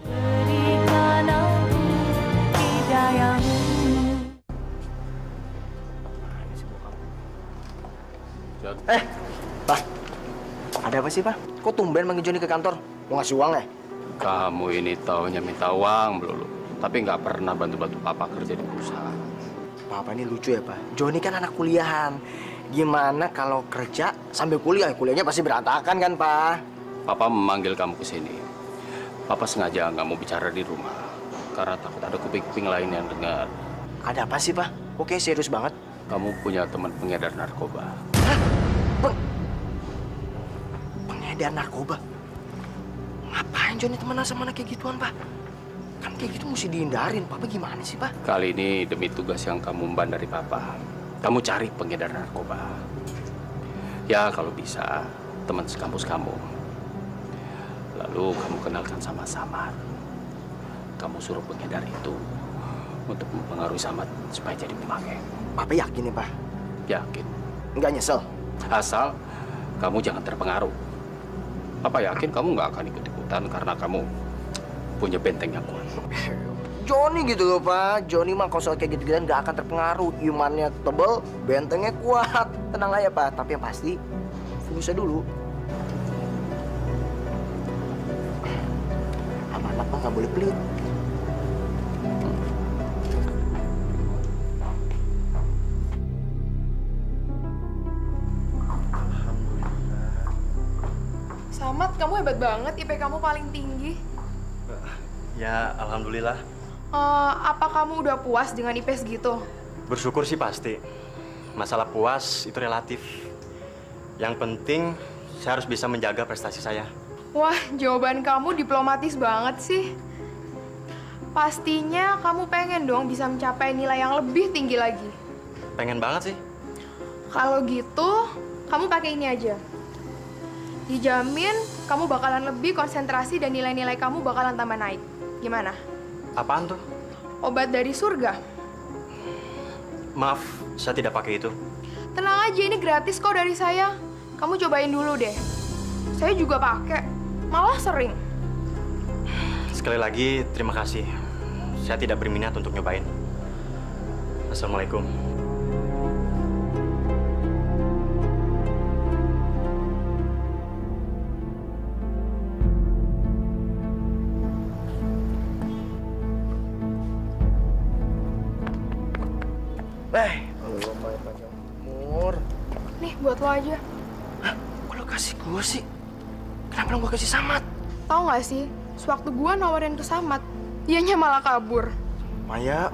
Berikan aku hidayahmu. Pak, ada apa sih, Pak? Kok tumben manggil Joni ke kantor? Mau ngasih uang ya? Kamu ini taunya minta uang melulu, tapi nggak pernah bantu-bantu papa kerja di perusahaan. Papa ini lucu ya, Pak. Joni kan anak kuliahan. Gimana kalau kerja sambil kuliah? Kuliahnya pasti berantakan kan, Pak? Papa memanggil kamu ke sini. Papa sengaja nggak mau bicara di rumah, karena takut ada kuping-kuping lain yang dengar. Ada apa sih, Pak? Oke, serius banget. Kamu punya teman pengedar narkoba. Pengedar narkoba? Ngapain Joni temenan sama anak kayak gituan, Pak? Kan kayak gitu mesti dihindarin. Papa gimana sih, Pak? Kali ini demi tugas yang kamu emban dari papa, kamu cari pengedar narkoba. Ya kalau bisa, teman sekampus kamu. Lalu kamu kenalkan sama Samad. Kamu suruh pengedar itu untuk mempengaruhi Samad supaya jadi pemakai. Papa yakin ya, Pak? Yakin. Nggak nyesel? Asal kamu jangan terpengaruh. Papa yakin kamu nggak akan ikut-ikutan karena kamu punya benteng yang kuat. Joni gitu loh, Pak. Joni mah kalau soal kayak gitu-gituan nggak akan terpengaruh. Imannya tebel, bentengnya kuat. Tenang aja, Pak. Tapi yang pasti, fokusnya dulu. Anak-anak mah nggak boleh pelit. Samad, kamu hebat banget. IP kamu paling tinggi. Ya, alhamdulillah. Apa kamu udah puas dengan IP segitu? Bersyukur sih pasti. Masalah puas itu relatif. Yang penting saya harus bisa menjaga prestasi saya. Wah, jawaban kamu diplomatis banget sih. Pastinya kamu pengen dong bisa mencapai nilai yang lebih tinggi lagi. Pengen banget sih. Kalau gitu, kamu pakai ini aja. Dijamin kamu bakalan lebih konsentrasi dan nilai-nilai kamu bakalan tambah naik. Gimana? Apaan tuh? Obat dari surga. Maaf, saya tidak pakai itu. Tenang aja, ini gratis kok dari saya. Kamu cobain dulu deh. Saya juga pakai, malah sering. Sekali lagi, terima kasih. Saya tidak berminat untuk nyobain. Assalamualaikum. Allah main panjang umur. Nih, buat lo aja. Hah? Kok lo kasih gue sih? Kenapa lo gak kasih Samad? Tahu nggak sih, sewaktu gua nawarin ke Samad, dianya malah kabur. Maya,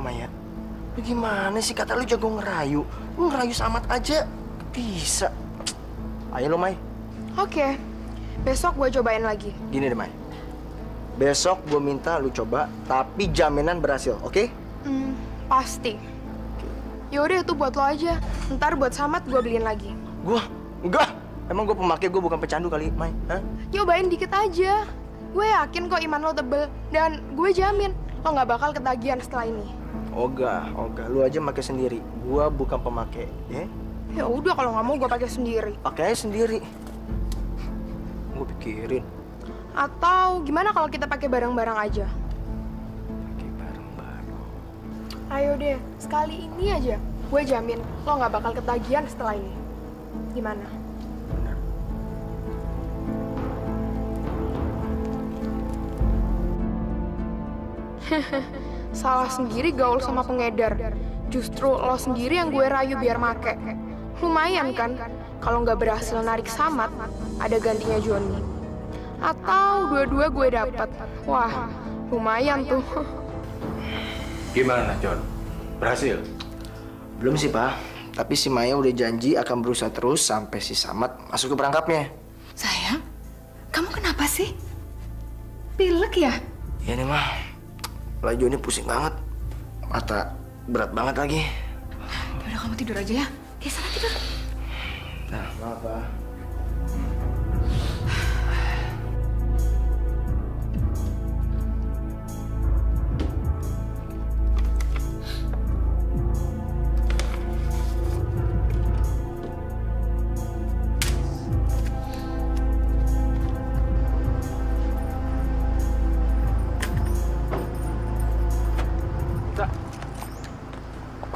lu gimana sih? Kata lu jago ngerayu. Lu ngerayu Samad aja bisa. Ayo lo, Mai. Oke, besok gua cobain lagi. Gini deh, Mai. Besok gue minta lu coba, tapi jaminan berhasil, oke? Pasti. Yaudah, itu buat lo aja. Ntar buat Samad gue beliin lagi. Gua? Enggak. Emang gue pemakai, gue bukan pecandu kali, Mai. Hah? Nyobain dikit aja. Gue yakin kok iman lo tebel. Dan gue jamin lo nggak bakal ketagihan setelah ini. Ogah. Lu aja pakai sendiri. Gua bukan pemakai, ya? Ya udah, kalau nggak mau gue pakai sendiri. Pakai sendiri. Gue pikirin. Atau gimana kalau kita pakai bareng-bareng aja? Pakai bareng-bareng. Ayo deh, sekali ini aja. Gue jamin lo nggak bakal ketagihan setelah ini. Gimana? Salah sendiri gaul sama pengedar. Justru lo sendiri yang gue rayu biar make. Lumayan kan, kalau nggak berhasil narik Samad, ada gantinya Joni. Atau dua-dua gue dapat. Wah, lumayan tuh. Gimana, John? Berhasil? Belum sih, Pak. Tapi si Maya udah janji akan berusaha terus sampai si Samad masuk ke perangkapnya. Sayang, kamu kenapa sih? Pilek ya? Ya nih, mah. Lah Joni pusing banget. Mata berat banget lagi. Yaudah kamu tidur aja ya. Ya sana tidur. Nah, maaf, Pak.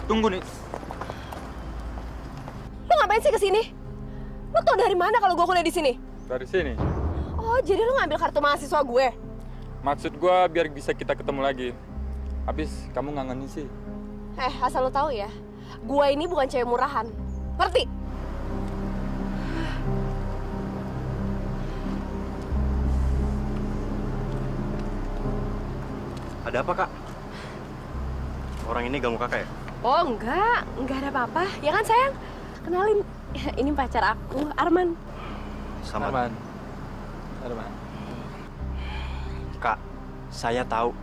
Tunggu nih. Lo ngapain sih kesini? Lo tau dari mana kalau gue kuliah di sini? Dari sini. Oh, jadi lo ngambil kartu mahasiswa gue? Maksud gue biar bisa kita ketemu lagi. Habis kamu nggak ngisi. Asal lo tahu ya, gue ini bukan cewek murahan. Ngerti? Ada apa, Kak? Orang ini ganggu kakak ya? Oh, enggak ada apa-apa. Ya kan, sayang? Kenalin, ini pacar aku, Arman. Sama. Arman. Kak, saya tahu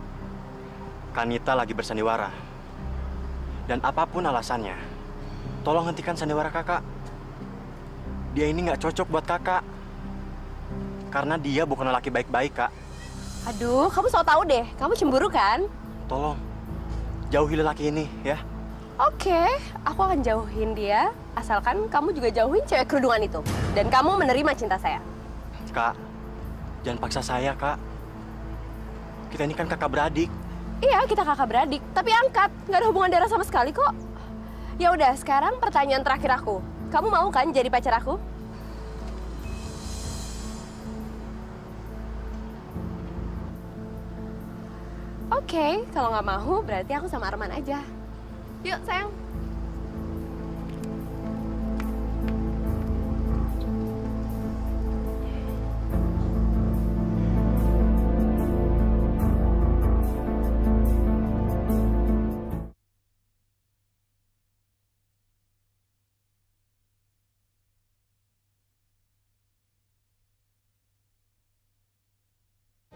Kanita lagi bersandiwara. Dan apapun alasannya, tolong hentikan sandiwara kakak. Dia ini nggak cocok buat kakak. Karena dia bukan lelaki baik-baik, Kak. Aduh, kamu so tau deh. Kamu cemburu kan? Tolong, jauhi lelaki ini, ya. Oke, aku akan jauhin dia. Asalkan kamu juga jauhin cewek kerudungan itu. Dan kamu menerima cinta saya. Kak, jangan paksa saya, Kak. Kita ini kan kakak beradik. Iya, kita kakak beradik. Tapi angkat, nggak ada hubungan darah sama sekali kok. Ya udah, sekarang pertanyaan terakhir aku. Kamu mau kan jadi pacar aku? Oke, kalau nggak mau berarti aku sama Arman aja. Yuk, sayang.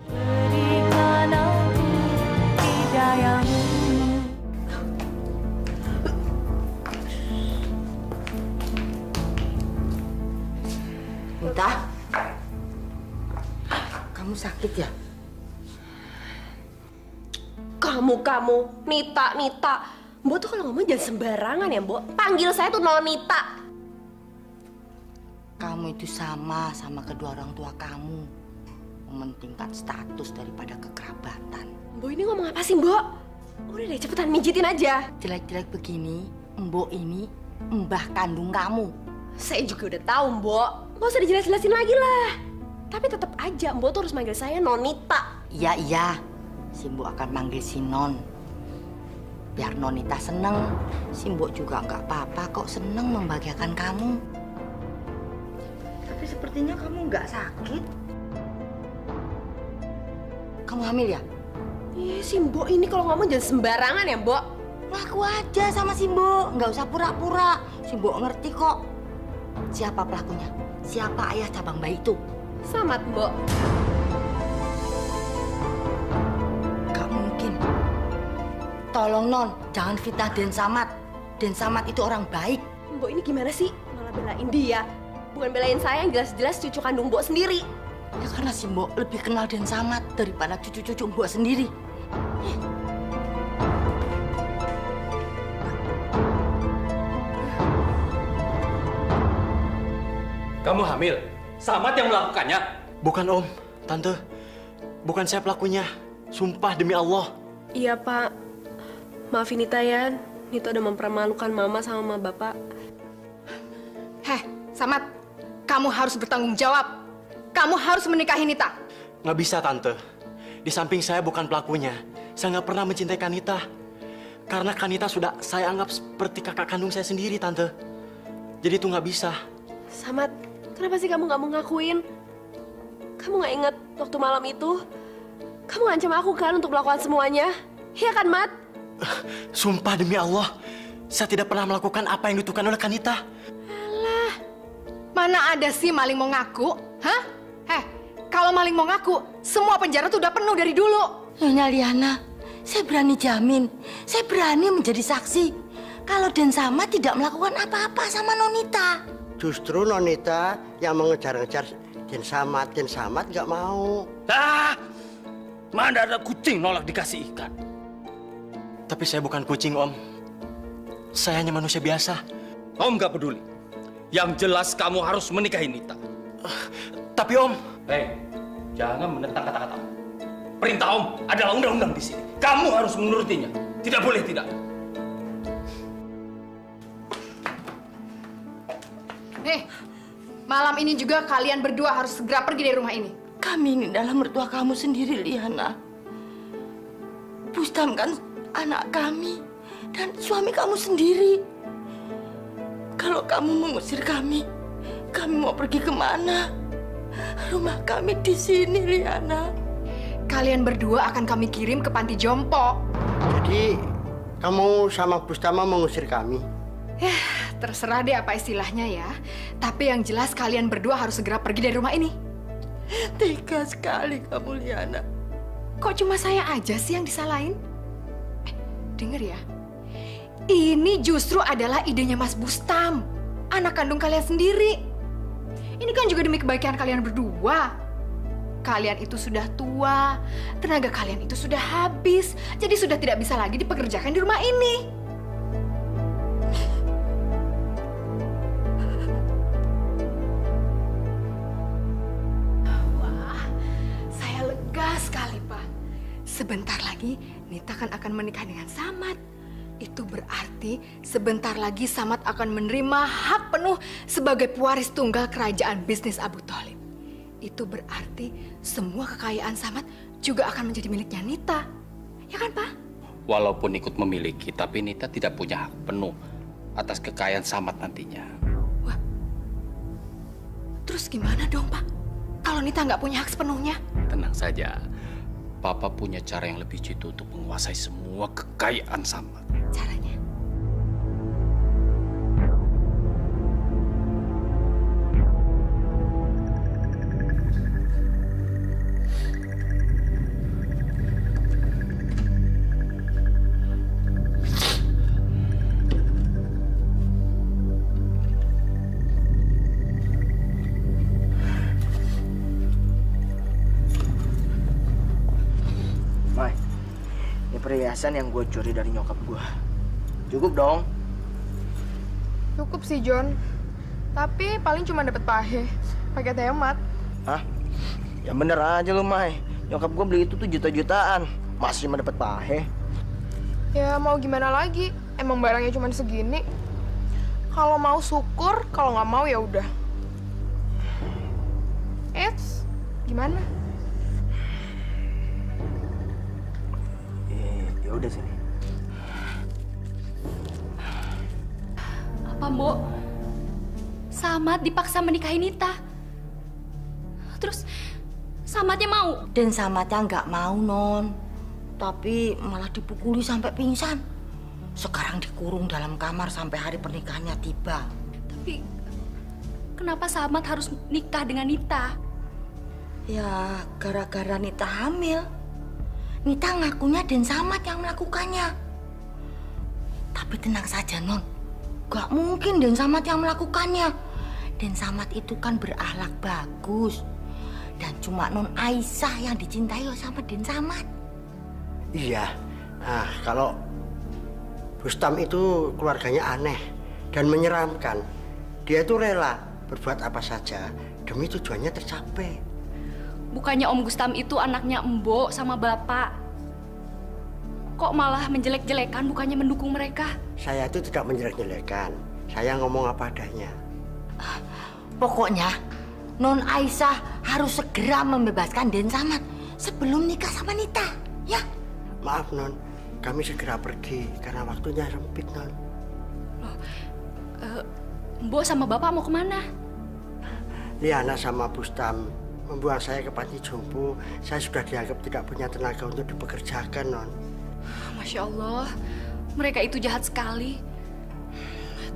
Berikan aku hidayahmu. Nita, kamu sakit ya? Kamu, Nita. Mbok tuh kalau ngomong jangan sembarangan ya, Mbok. Panggil saya tuh Nonita. Kamu itu sama kedua orang tua kamu. Mementingkan status daripada kekerabatan. Mbok ini ngomong apa sih, Mbok? Udah deh, cepetan mijitin aja. Jelek-jelek begini, Mbok ini mbah kandung kamu. Saya juga udah tahu, Mbok. Nggak usah dijelas-jelasin lagi lah. Tapi tetap aja, Mbok tuh harus manggil saya Nonita. Iya. Si Mbok akan manggil si Non. Biar Nonita seneng. Si Mbok juga nggak apa-apa kok seneng membahagiakan kamu. Tapi sepertinya kamu nggak sakit. Kamu hamil ya? Iya, si Mbok ini kalau ngomong jangan sembarangan ya, Mbok. Ngaku aja sama si Mbok, nggak usah pura-pura. Si Mbok ngerti kok. Siapa pelakunya? Siapa ayah cabang bayi itu? Samad, Mbok. Gak mungkin. Tolong Non, jangan fitnah Den Samad. Den Samad itu orang baik. Mbok ini gimana sih? Malah belain dia. Bukan belain saya yang jelas-jelas cucu kandung Mbok sendiri. Ya karena si Mbok lebih kenal Den Samad daripada cucu-cucu Mbok sendiri. Kamu hamil? Samad yang melakukannya? Bukan, Om. Tante, bukan saya pelakunya. Sumpah demi Allah. Iya, Pak. Maafin Nita ya. Nita udah mempermalukan Mama sama Bapak. Samad, kamu harus bertanggung jawab. Kamu harus menikahi Nita. Nggak bisa, Tante. Di samping saya bukan pelakunya. Saya nggak pernah mencintai Kanita. Karena Kanita sudah saya anggap seperti kakak kandung saya sendiri, Tante. Jadi itu nggak bisa. Samad, kenapa sih kamu nggak mau ngakuin? Kamu nggak inget waktu malam itu? Kamu ngancam aku kan untuk melakukan semuanya? Iya kan, Mat? Sumpah demi Allah, saya tidak pernah melakukan apa yang dituduhkan oleh Kanita. Alah, mana ada sih maling mau ngaku? Hah? Kalau maling mau ngaku, semua penjara tuh udah penuh dari dulu. Nyonya Liana, saya berani jamin, saya berani menjadi saksi kalau Den Samad tidak melakukan apa-apa sama Nonita. Justru Nonita yang mengejar-ngejar Den Samad nggak mau. Mana ada kucing nolak dikasih ikan. Tapi saya bukan kucing, Om. Saya hanya manusia biasa. Om nggak peduli. Yang jelas kamu harus menikahi Nita. Tapi Om... Jangan menentang kata-kata. Perintah Om adalah undang-undang di sini. Kamu harus menurutinya. Tidak boleh tidak. Malam ini juga kalian berdua harus segera pergi dari rumah ini. Kami ini adalah mertua kamu sendiri, Liana. Bustam kan anak kami dan suami kamu sendiri. Kalau kamu mengusir kami mau pergi kemana? Rumah kami di sini, Liana. Kalian berdua akan kami kirim ke panti jompo. Jadi kamu sama Bustama mengusir kami? Terserah deh apa istilahnya ya. Tapi yang jelas kalian berdua harus segera pergi dari rumah ini. Tega sekali kamu, Liana. Kok cuma saya aja sih yang disalahin? Denger ya. Ini justru adalah idenya Mas Bustam, anak kandung kalian sendiri. Ini kan juga demi kebaikan kalian berdua. Kalian itu sudah tua, tenaga kalian itu sudah habis, jadi sudah tidak bisa lagi dipekerjakan di rumah ini. Wah, saya lega sekali, Pak. Sebentar lagi Nita akan menikah dengan Samad. Itu berarti sebentar lagi Samad akan menerima hak penuh sebagai pewaris tunggal kerajaan bisnis Abu Tholib. Itu berarti semua kekayaan Samad juga akan menjadi miliknya Nita. Ya kan, Pak? Walaupun ikut memiliki, tapi Nita tidak punya hak penuh atas kekayaan Samad nantinya. Wah, terus gimana dong, Pak? Kalau Nita nggak punya hak sepenuhnya? Tenang saja. Papa punya cara yang lebih jitu untuk menguasai semua kekayaan Samad. Caranya? Perhiasan yang gue curi dari nyokap gue. Cukup dong? Cukup sih, John. Tapi paling cuma dapat pahe. Pakai hemat. Hah? Ya bener aja lu, Mai. Nyokap gue beli itu tuh juta-jutaan. Masih cuma dapat pahe. Ya mau gimana lagi? Emang barangnya cuma segini. Kalau mau syukur, kalau nggak mau ya udah. Eits, gimana? Ya udah sini. Apa, Mbok? Samad dipaksa menikahi Nita. Terus Samadnya mau? Dan Samadnya nggak mau, Non. Tapi malah dipukuli sampai pingsan. Sekarang dikurung dalam kamar sampai hari pernikahannya tiba. Tapi kenapa Samad harus nikah dengan Nita? Ya, gara-gara Nita hamil. Nita ngakunya Den Samad yang melakukannya. Tapi tenang saja, Non. Gak mungkin Den Samad yang melakukannya. Den Samad itu kan berakhlak bagus. Dan cuma Non Aisyah yang dicintai sama Den Samad. Iya. Nah, kalau Bustam itu keluarganya aneh dan menyeramkan. Dia itu rela berbuat apa saja demi tujuannya tercapai. Bukannya Om Gustam itu anaknya Mbok sama Bapak. Kok malah menjelek-jelekan bukannya mendukung mereka? Saya itu tidak menjelek-jelekan. Saya ngomong apa adanya. Pokoknya Non Aisyah harus segera membebaskan Den Samad sebelum nikah sama Nita, ya? Maaf non, kami segera pergi karena waktunya sempit non. Loh, Mbok sama Bapak mau kemana? Liana sama Bustam membuang saya ke panti jompo. Saya sudah dianggap tidak punya tenaga untuk dipekerjakan non. Masya Allah, mereka itu jahat sekali.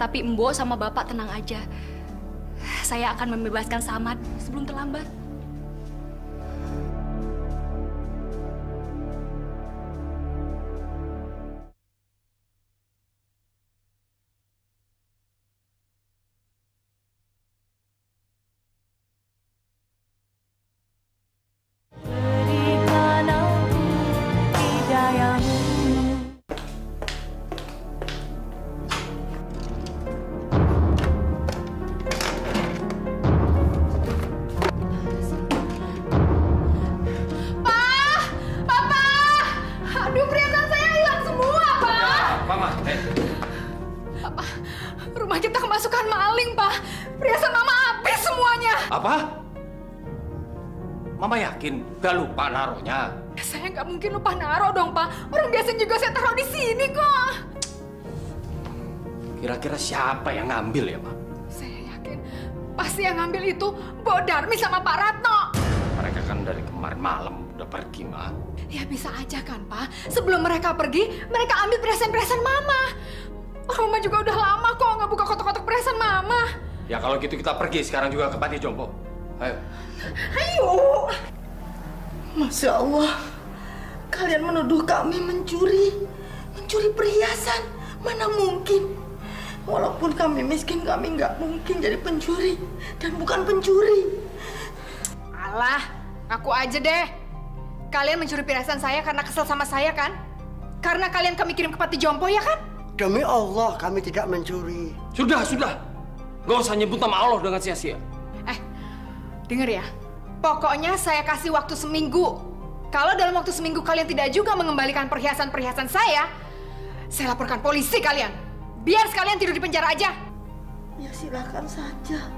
Tapi Mbok sama Bapak tenang aja. Saya akan membebaskan Samad sebelum terlambat. Berikan aku hidayahmu. Aduh, perhiasan saya hilang semua, Pak. Mama, Pak, rumah kita kemasukan maling, Pak. Perhiasan Mama habis semuanya. Apa? Mama yakin gak lupa naruhnya? Saya nggak mungkin lupa naruh dong, Pak. Orang biasa juga saya taruh di sini kok. Kira-kira siapa yang ngambil ya, Ma? Saya yakin pasti yang ngambil itu Mbok Darmi sama Pak Ratno. Mereka kan dari kemarin malam udah pergi, Ma. Ya bisa aja kan, Pak. Sebelum mereka pergi, mereka ambil perhiasan-perhiasan Mama. Mama juga udah lama kok nggak buka kotak-kotak perhiasan Mama. Ya kalau gitu kita pergi sekarang juga ke panti jompo. Ayo. Ayo. Masya Allah, kalian menuduh kami mencuri perhiasan. Mana mungkin? Walaupun kami miskin, kami nggak mungkin jadi pencuri dan bukan pencuri. Alah, ngaku aja deh. Kalian mencuri perhiasan saya karena kesel sama saya kan? Karena kalian kami kirim ke panti jompo ya kan? Demi Allah, kami tidak mencuri. Sudah. Gak usah nyebut nama Allah dengan sia-sia. Dengar ya, pokoknya saya kasih waktu seminggu. Kalau dalam waktu seminggu kalian tidak juga mengembalikan perhiasan-perhiasan saya laporkan polisi kalian. Biar sekalian tidur di penjara aja. Ya silakan saja.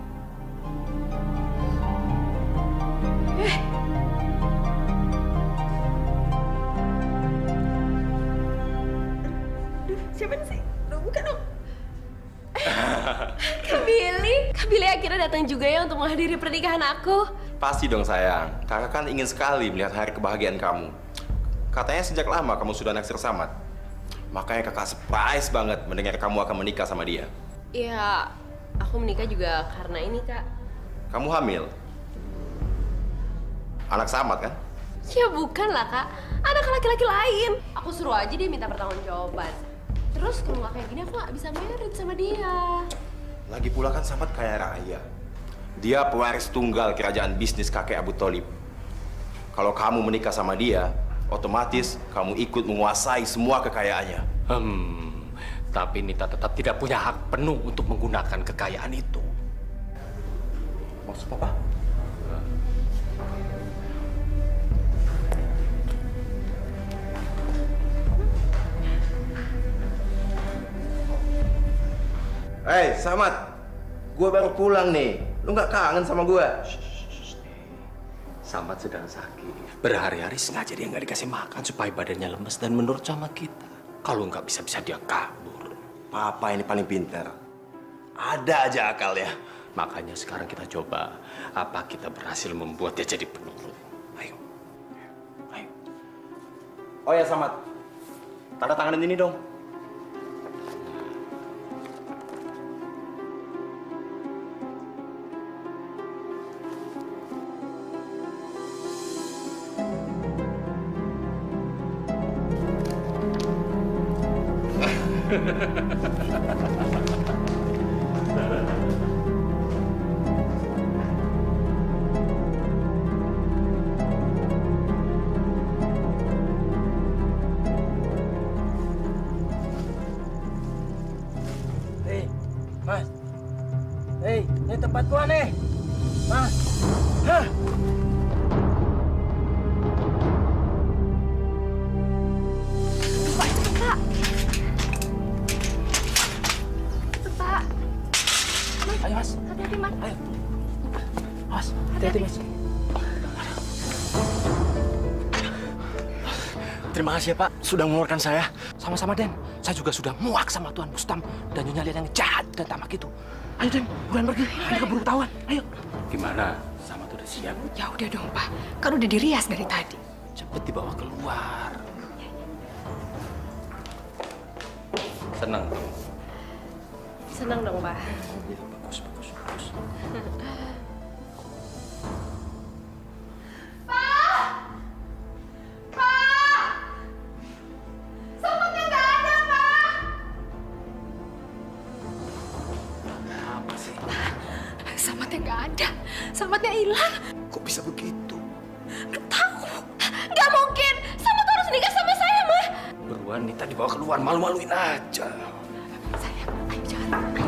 Siapa sih? Bukan dong. Kak Billy akhirnya datang juga ya untuk menghadiri pernikahan aku. Pasti dong sayang, kakak kan ingin sekali melihat hari kebahagiaan kamu. Katanya sejak lama kamu sudah naksir Samad. Makanya kakak surprise banget mendengar kamu akan menikah sama dia. Ya, aku menikah juga karena ini, Kak. Kamu hamil? Anak Samad kan? Ya bukan lah, Kak. Anak laki-laki lain. Aku suruh aja dia minta pertanggungjawaban. Terus kalau nggak kayak gini aku nggak bisa married sama dia. Lagi pula kan Samad kaya raya. Dia pewaris tunggal kerajaan bisnis kakek Abu Tholib. Kalau kamu menikah sama dia, otomatis kamu ikut menguasai semua kekayaannya. Tapi Nita tetap tidak punya hak penuh untuk menggunakan kekayaan itu. Maksud Papa? Hei, Samad, gue baru pulang nih. Lu nggak kangen sama gue? Samad sedang sakit. Berhari-hari sengaja dia nggak dikasih makan supaya badannya lemes dan menurut sama kita. Kalau nggak bisa dia kabur. Papa ini paling pintar. Ada aja akal ya. Makanya sekarang kita coba apa kita berhasil membuat dia jadi penurut. Ayo. Oh ya Samad, tanda tanganin ini dong. Hei, Mas. Hei, ini tempat gua nih. Mas. Hah? Pak. Ayo, Mas. Hati-hati, Mas. Ayo. Mas, hati-hati, Mas. Terima kasih ya Pak, sudah mengeluarkan saya. Sama-sama Den, saya juga sudah muak sama Tuan Bustam dan Nyonya Lian yang jahat dan tamak itu. Ayo Den, buruan pergi, nanti keburu ketahuan. Ayo. Gimana? Sama tuh udah siap? Ya udah dong, Pak. Kan udah dirias dari tadi. Cepet dibawa keluar. Senang dong. Senang dong, Pak. Bagus. Samatnya nggak ada, Pak. Apa sih? Samatnya nggak ada. Samatnya hilang. Kok bisa begitu? Nggak tahu. Nggak mungkin. Samat harus nikah sama saya, Ma. Beruan Nita dibawa keluar, malu-maluin aja. Sayang, ayo jangan. Ayo.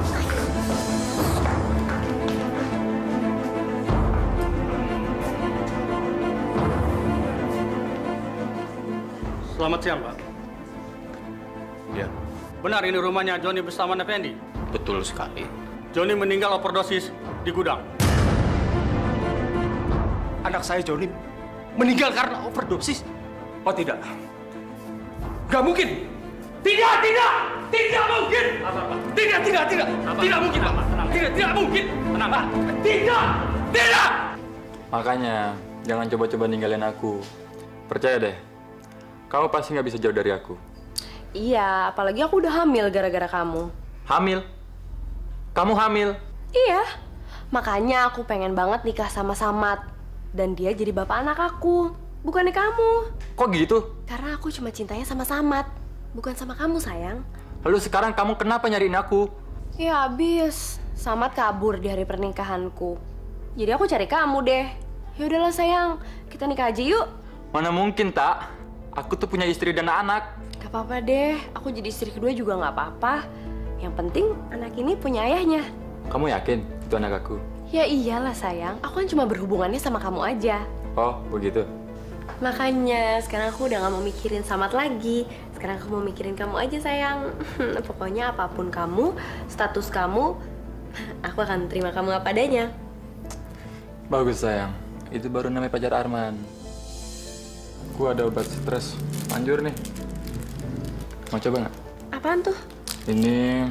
Selamat siang, Pak. Ya, Benar ini rumahnya Joni Bustaman Effendi? betul sekali. Joni meninggal overdosis di gudang. Anak saya Joni meninggal karena overdosis. Oh tidak. Gak mungkin. Tidak mungkin. Tidak mungkin, Pak. Tidak mungkin. Tenang, Pak. Tidak. Makanya, jangan coba-coba ninggalin aku. Percaya deh, kamu pasti nggak bisa jauh dari aku. Iya, apalagi aku udah hamil gara-gara kamu. Hamil? Kamu hamil? Iya, makanya aku pengen banget nikah sama Samat. Dan dia jadi bapak anak aku, bukannya kamu. Kok gitu? Karena aku cuma cintanya sama Samat, bukan sama kamu, sayang. Lalu sekarang kamu kenapa nyariin aku? Ya abis, Samat kabur di hari pernikahanku. Jadi aku cari kamu deh. Ya udahlah sayang, kita nikah aja yuk. Mana mungkin, Tak? Aku tuh punya istri dan anak. Gak apa-apa deh, aku jadi istri kedua juga gak apa-apa. Yang penting anak ini punya ayahnya. Kamu yakin itu anak aku? Ya iyalah sayang, aku kan cuma berhubungannya sama kamu aja. Oh, begitu. Makanya sekarang aku udah gak mau mikirin Samat lagi. Sekarang aku mau mikirin kamu aja sayang. Pokoknya apapun kamu, status kamu, aku akan terima kamu apa adanya. Bagus, sayang. Itu baru namanya pacar Arman. Aku ada obat stres manjur nih. Mau coba nggak? Apaan tuh? Ini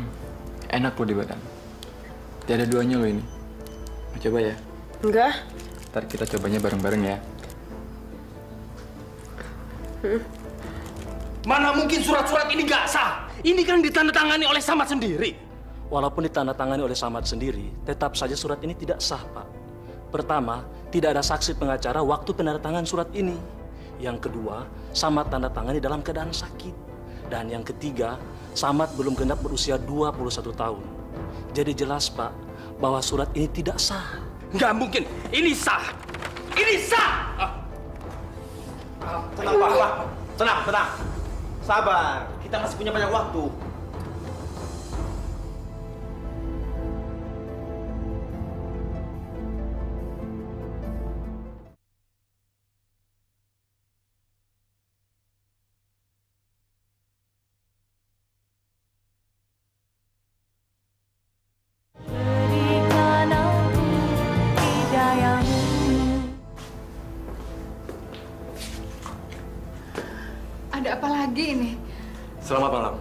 enak loh di badan. Tiada duanya loh ini. Mau coba ya? Enggak. Ntar kita cobanya bareng-bareng ya. Mana mungkin surat-surat ini gak sah? Ini kan ditandatangani oleh Samat sendiri. Walaupun ditandatangani oleh Samat sendiri, tetap saja surat ini tidak sah, Pak. Pertama, tidak ada saksi pengacara waktu penandatangan surat ini. Yang kedua, Samat tanda tangani dalam keadaan sakit. Dan yang ketiga, Samat belum genap berusia 21 tahun. Jadi jelas, Pak, bahwa surat ini tidak sah. Nggak mungkin, ini sah. Ini sah. Tenang, Pak. Tenang. Sabar, kita masih punya banyak waktu. Ada apa lagi ini? Selamat malam.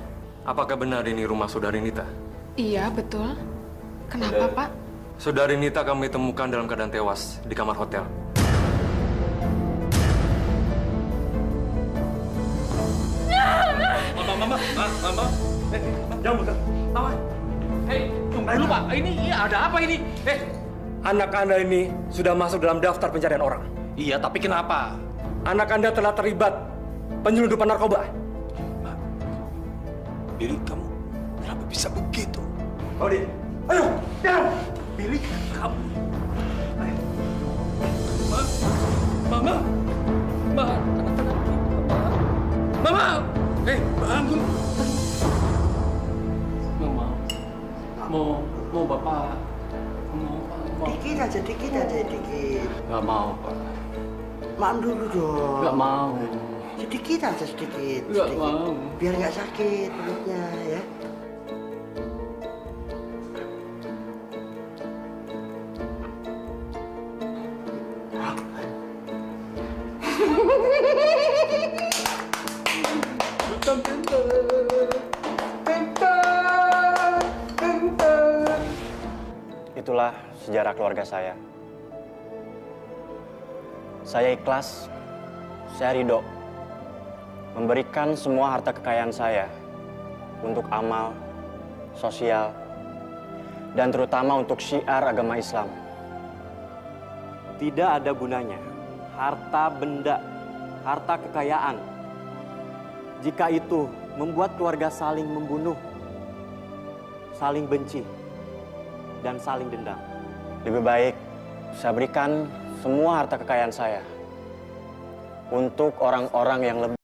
Apakah benar ini rumah Saudari Nita? Iya, betul. Kenapa, Pak? Saudari Nita kami temukan dalam keadaan tewas di kamar hotel. Mama. Jangan buka. Awas. Tunggu dulu, Pak. Ini ada apa ini? Anak Anda ini sudah masuk dalam daftar pencarian orang. Iya, tapi kenapa? Anak Anda telah terlibat penyelundupan narkoba. Billy, kamu kenapa bisa begitu? Ayo, jalan. Billy, kamu. Mama. Bangun. Mau Bapak. Dikit aja. Nggak mau, Pak. Makan dulu dong. Nggak mau. Sedikit aja. Nggak mau. Biar nggak sakit perutnya ya. Itulah sejarah keluarga saya. Saya ikhlas, saya ridho memberikan semua harta kekayaan saya untuk amal, sosial, dan terutama untuk syiar agama Islam. Tidak ada gunanya harta benda, harta kekayaan, jika itu membuat keluarga saling membunuh, saling benci, dan saling dendam. Lebih baik saya berikan semua harta kekayaan saya untuk orang-orang yang lebih